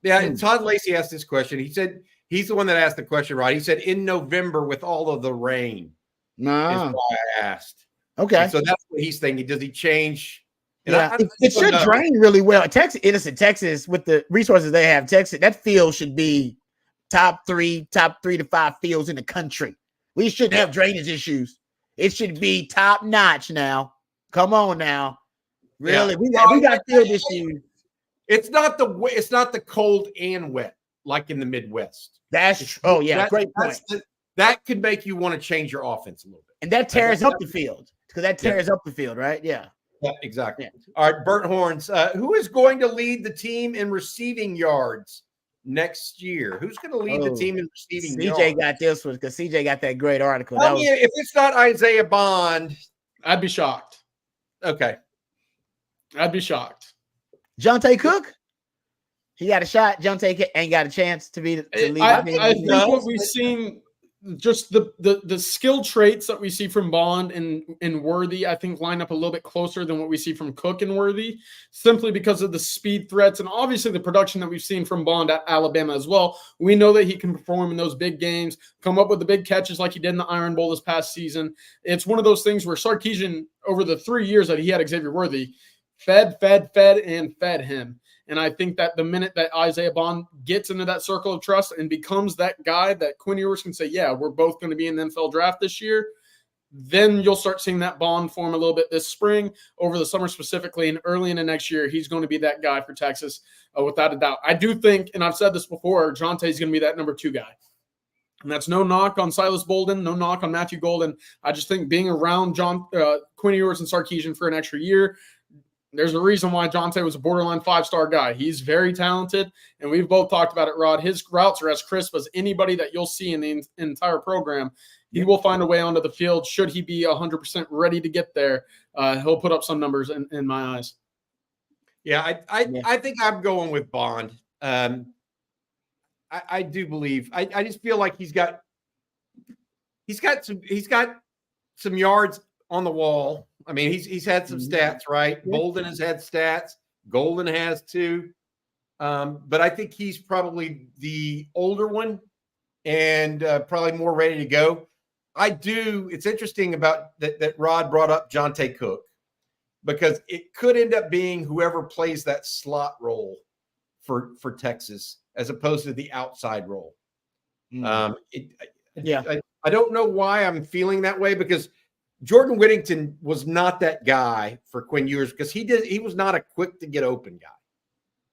Yeah, and Todd Lacey asked this question. He said he's the one that asked the question, right? He said in November with all of the rain. Is why I asked. Okay. And so that's what he's thinking. Does he change? And yeah, it should drain really well. Texas, with the resources they have, that field should be top 3 to 5 fields in the country. We shouldn't have drainage issues. It should be top notch now. Come on now. Really, yeah. we got field issues. It's not the cold and wet like in the Midwest. That's true. Oh yeah, great point. That could make you want to change your offense a little bit. And that tears up the field, because that tears up the field, right? Yeah. Yeah, exactly. Yeah. All right, Burt Horns. Who is going to lead the team in receiving yards next year? Who's going to lead the team in receiving yards? CJ got this one, because CJ got that great article. If it's not Isaiah Bond, I'd be shocked. Okay. I'd be shocked. Jonte Cook? He got a shot. Jonte ain't got a chance to lead. I think what we've seen, just the skill traits that we see from Bond and Worthy, I think line up a little bit closer than what we see from Cook and Worthy, simply because of the speed threats and obviously the production that we've seen from Bond at Alabama as well. We know that he can perform in those big games, come up with the big catches like he did in the Iron Bowl this past season. It's one of those things where Sarkisian, over the 3 years that he had Xavier Worthy, fed him. And I think that the minute that Isaiah Bond gets into that circle of trust and becomes that guy that Quinn Ewers can say, yeah, we're both going to be in the NFL draft this year, then you'll start seeing that bond form a little bit this spring, over the summer specifically, and early into next year, he's going to be that guy for Texas, without a doubt. I do think, and I've said this before, Jonte's going to be that number 2 guy. And that's no knock on Silas Bolden, no knock on Matthew Golden. I just think being around Quinn Ewers and Sarkisian for an extra year, there's a reason why Jonte was a borderline 5-star guy. He's very talented, and we've both talked about it, Rod. His routes are as crisp as anybody that you'll see in the entire program. He will find a way onto the field. Should he be 100% ready to get there, he'll put up some numbers in my eyes. Yeah, I think I'm going with Bond. I do believe. I just feel like he's got some yards on the wall. I mean, he's had some stats, right? Bolden has had stats. Golden has too. But I think he's probably the older one and probably more ready to go. It's interesting about that Rod brought up Jonte Cook, because it could end up being whoever plays that slot role for Texas as opposed to the outside role. I don't know why I'm feeling that way, because Jordan Whittington was not that guy for Quinn Ewers, because he was not a quick to get open guy.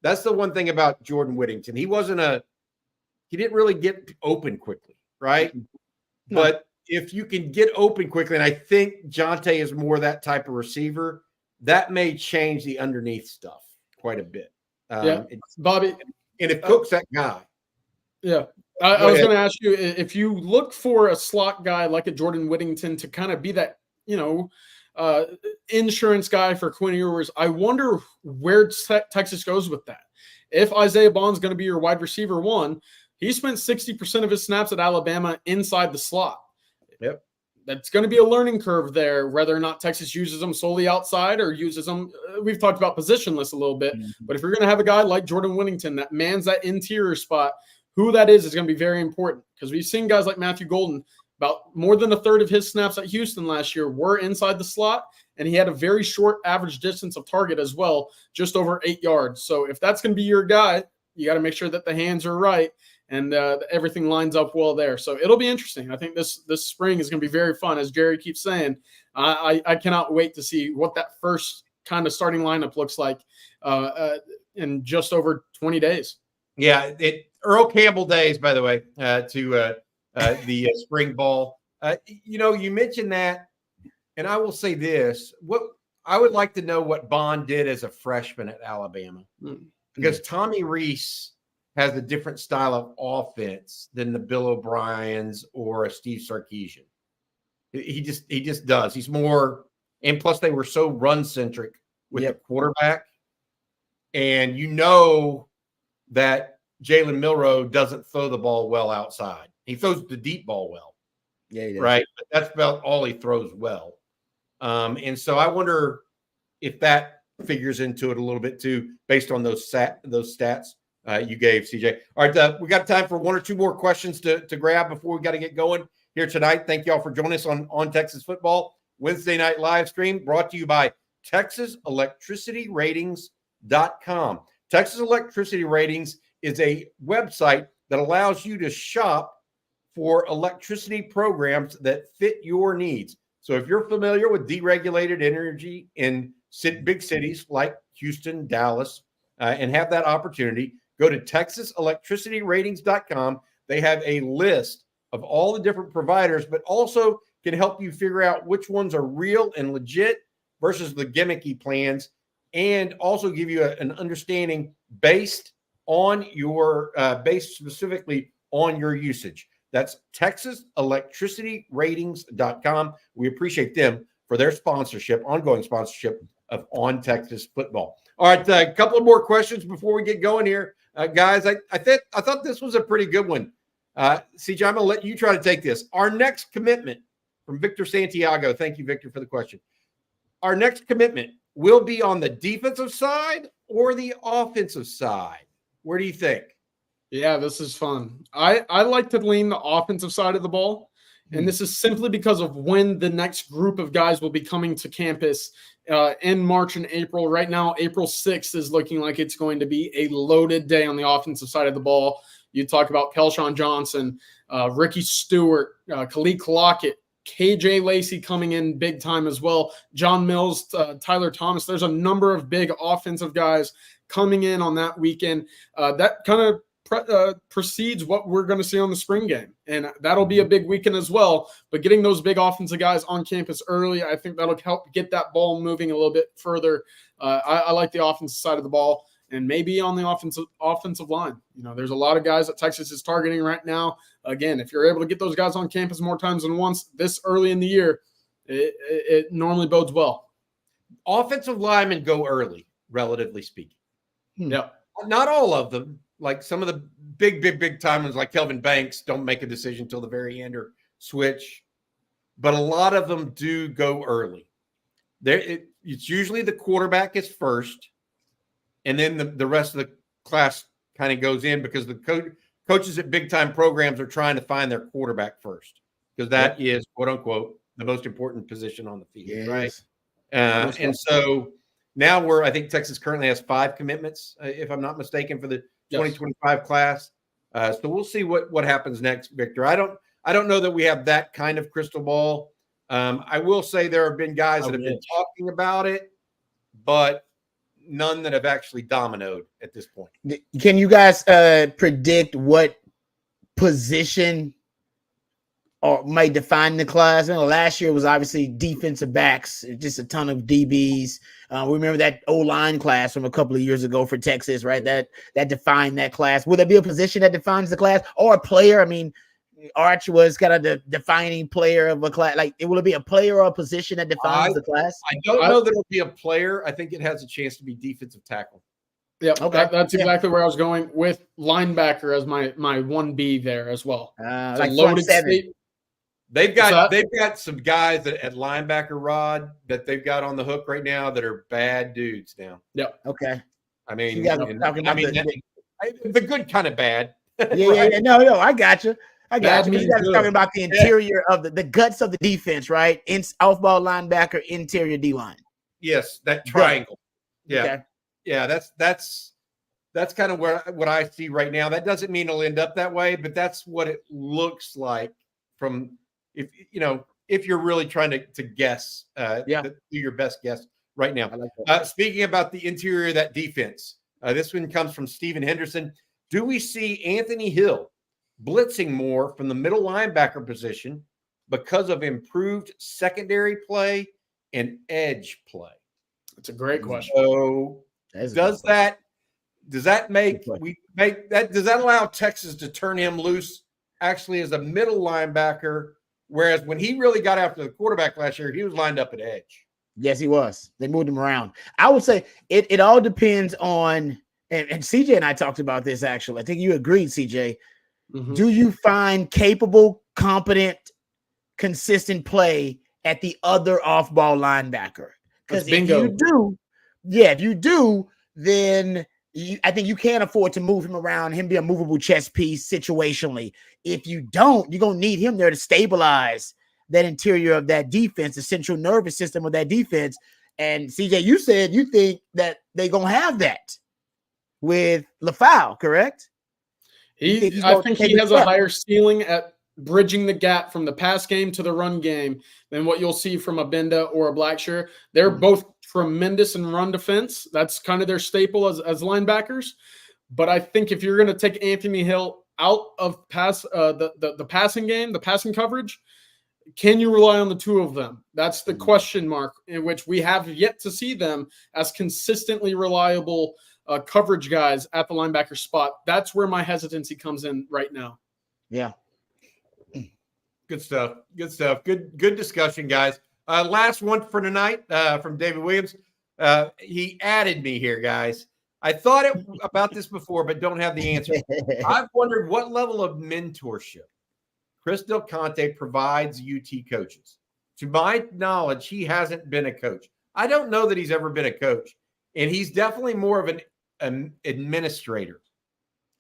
That's the one thing about Jordan Whittington. He didn't really get open quickly, right? No. But if you can get open quickly, and I think Jonte is more that type of receiver, that may change the underneath stuff quite a bit. Bobby. And if Cook's that guy. Yeah. I was going to ask you, if you look for a slot guy like a Jordan Whittington to kind of be that, insurance guy for Quinn Ewers, I wonder where Texas goes with that. If Isaiah Bond's going to be your wide receiver 1, he spent 60% of his snaps at Alabama inside the slot. Yep. That's going to be a learning curve there, whether or not Texas uses them solely outside or uses them. We've talked about positionless a little bit, but if you're going to have a guy like Jordan Whittington that mans that interior spot, who that is going to be very important, because we've seen guys like Matthew Golden, about more than a third of his snaps at Houston last year were inside the slot, and he had a very short average distance of target as well, just over 8 yards. So if that's going to be your guy, you got to make sure that the hands are right and everything lines up well there. So it'll be interesting. I think this spring is going to be very fun. As Jerry keeps saying, I cannot wait to see what that first kind of starting lineup looks like in just over 20 days. Yeah, Earl Campbell days, by the way, to the spring ball. You mentioned that, and I will say this: what I would like to know what Bond did as a freshman at Alabama, because Tommy Rees has a different style of offense than the Bill O'Briens or a Steve Sarkisian. He just does. He's more, and plus they were so run centric with the quarterback, and that Jalen Milroe doesn't throw the ball well outside. He throws the deep ball well. Yeah, he does. Right. But that's about all he throws well. And so I wonder if that figures into it a little bit too, based on those stats you gave, CJ. All right. We got time for one or two more questions to grab before we got to get going here tonight. Thank you all for joining us on Texas Football Wednesday night live stream, brought to you by TexasElectricityRatings.com. Texas Electricity Ratings is a website that allows you to shop for electricity programs that fit your needs. So if you're familiar with deregulated energy in big cities like Houston, Dallas, and have that opportunity, go to TexasElectricityRatings.com. They have a list of all the different providers, but also can help you figure out which ones are real and legit versus the gimmicky plans, and also give you an understanding based specifically on your usage. That's TexasElectricityRatings.com. We appreciate them for their ongoing sponsorship of On Texas Football. All right, a couple of more questions before we get going here, guys. I thought this was a pretty good one. CJ, I'm going to let you try to take this. Our next commitment from Victor Santiago. Thank you, Victor, for the question. Our next commitment will be on the defensive side or the offensive side. Where do you think? Yeah, this is fun. I like to lean the offensive side of the ball, and this is simply because of when the next group of guys will be coming to campus in March and April. Right now, April 6th is looking like it's going to be a loaded day on the offensive side of the ball. You talk about Kelshawn Johnson, Ricky Stewart, Khalid Lockett, KJ Lacey coming in big time as well, John Mills, Tyler Thomas. There's a number of big offensive guys coming in on that weekend. That kind of precedes what we're going to see on the spring game, and that'll be a big weekend as well. But getting those big offensive guys on campus early, I think that'll help get that ball moving a little bit further. I like the offensive side of the ball, and maybe on the offensive line. There's a lot of guys that Texas is targeting right now. Again, if you're able to get those guys on campus more times than once this early in the year, it normally bodes well. Offensive linemen go early, relatively speaking. Yeah, not all of them. Like some of the big time ones, like Kelvin Banks, don't make a decision until the very end or switch. But a lot of them do go early. It's usually the quarterback is first, and then the rest of the class kind of goes in because the coaches at big-time programs are trying to find their quarterback first, because that is, quote-unquote, the most important position on the field, right? And so now I think Texas currently has 5 commitments, if I'm not mistaken, for the 2025 class. So we'll see what happens next, Victor. I don't know that we have that kind of crystal ball. I will say there have been guys that have been talking about it, but none that have actually dominoed at this point. Can you guys predict what position might define the class? Last year was obviously defensive backs, just a ton of DBs. We remember that O-line class from a couple of years ago for Texas, right? That defined that class. Will there be a position that defines the class, or a player? I mean, Arch was kind of the defining player of a class. Like, will it be a player or a position that defines the class? I don't know that it'll be a player. I think it has a chance to be defensive tackle. Yeah, okay. That's exactly where I was going with linebacker as my 1B there as well. Like loaded seven. They've got some guys at linebacker, Rod, that they've got on the hook right now that are bad dudes now. Yeah. Okay. I mean, the good kind of bad. Yeah. No, I got you. I got Bad you. 'Cause you means guys are good. talking about the interior of the guts of the defense, right? Off-ball linebacker, interior D-line. Yes, that triangle. Yeah. Okay. Yeah, that's kind of what I see right now. That doesn't mean it'll end up that way, but that's what it looks like from if you're really trying to guess, do your best guess right now. I like that. Speaking about the interior of that defense, this one comes from Steven Henderson. Do we see Anthony Hill blitzing more from the middle linebacker position because of improved secondary play and edge play? That's a great question. So does that allow Texas to turn him loose actually as a middle linebacker, whereas when he really got after the quarterback last year, he was lined up at edge? Yes, he was. They moved him around. I would say it all depends on, and CJ and I talked about this actually. I think you agreed, CJ. Mm-hmm. Do you find capable, competent, consistent play at the other off-ball linebacker? Because if you do, then I think you can afford to move him around, him be a movable chess piece situationally. If you don't, you're going to need him there to stabilize that interior of that defense, the central nervous system of that defense. And CJ, you said you think that they're going to have that with LaFau, correct? I think he has a higher ceiling at bridging the gap from the pass game to the run game than what you'll see from a Benda or a Blackshear. They're both tremendous in run defense. That's kind of their staple as linebackers. But I think if you're going to take Anthony Hill out of the passing game, the passing coverage, can you rely on the two of them? That's the question mark, in which we have yet to see them as consistently reliable coverage guys at the linebacker spot. That's where my hesitancy comes in right now. Yeah. Good stuff. Good discussion, guys. Last one for tonight from David Williams. He added me here, guys. I thought about this before, but don't have the answer. I've wondered what level of mentorship Chris Del Conte provides UT coaches. To my knowledge, he hasn't been a coach. I don't know that he's ever been a coach, and he's definitely more of an administrator.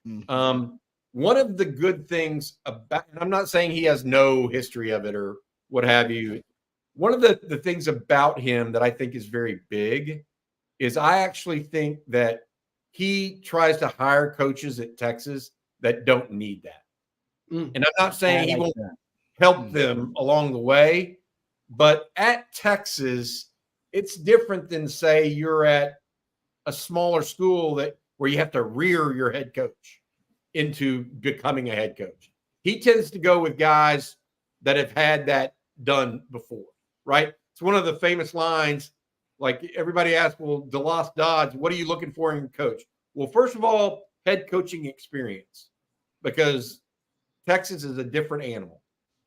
Mm-hmm. One of the good things about, and I'm not saying he has no history of it or what have you. One of the things about him that I think is very big is I actually think that he tries to hire coaches at Texas that don't need that. And I'm not saying he won't help them along the way, but at Texas, it's different than, say, you're at a smaller school where you have to rear your head coach into becoming a head coach. He tends to go with guys that have had that done before, right? It's one of the famous lines, like everybody asks, well, DeLoss Dodds, what are you looking for in a coach? Well, first of all, head coaching experience, because Texas is a different animal,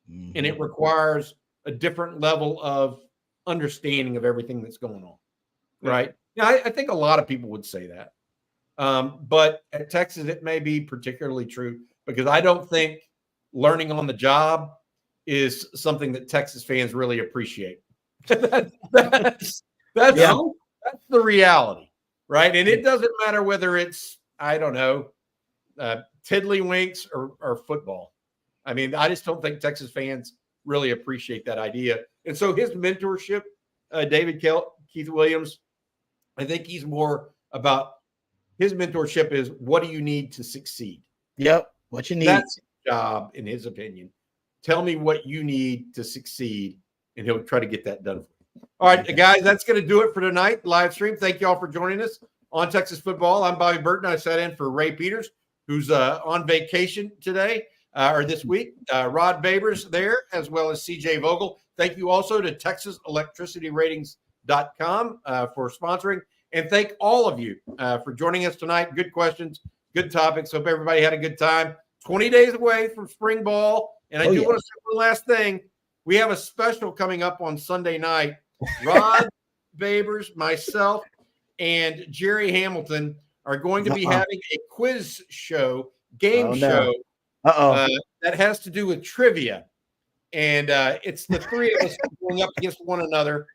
and it requires a different level of understanding of everything that's going on, right? Now, I think a lot of people would say that. But at Texas, it may be particularly true because I don't think learning on the job is something that Texas fans really appreciate. That's the reality, right? And it doesn't matter whether it's, I don't know, tiddlywinks or football. I mean, I just don't think Texas fans really appreciate that idea. And so his mentorship, Keith Williams, I think he's more about his mentorship is what do you need to succeed? Yep. What you need. That's his job, in his opinion. Tell me what you need to succeed, and he'll try to get that done for you. All right, guys, that's going to do it for tonight. Live stream. Thank you all for joining us on Texas Football. I'm Bobby Burton. I sat in for Ray Peters, who's on vacation today or this week. Rod Babers there, as well as CJ Vogel. Thank you also to TexasElectricityRatings.com for sponsoring. And thank all of you for joining us tonight. Good questions, good topics. Hope everybody had a good time. 20 days away from spring ball. And I want to say one last thing. We have a special coming up on Sunday night. Rod Babers, myself, and Jerry Hamilton are going to be having a quiz show, game show that has to do with trivia. And it's the three of us going up against one another.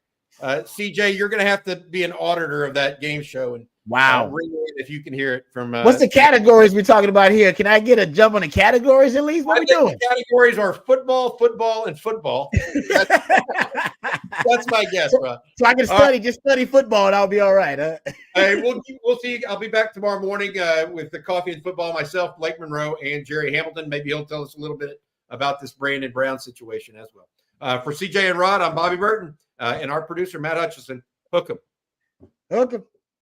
CJ, you're going to have to be an auditor of that game show and Wow. Ring in if you can hear it from. What's the categories we're talking about here? Can I get a jump on the categories at least? What we doing? The categories are football, and football. That's my guess, bro. So I can just study football, and I'll be all right. Huh? Hey, we'll see. I'll be back tomorrow morning with the coffee and football. Myself, Blake Monroe, and Jerry Hamilton. Maybe he'll tell us a little bit about this Brandon Brown situation as well. For CJ and Rod, I'm Bobby Burton, and our producer Matt Hutchison. Hook 'em. Hook 'em.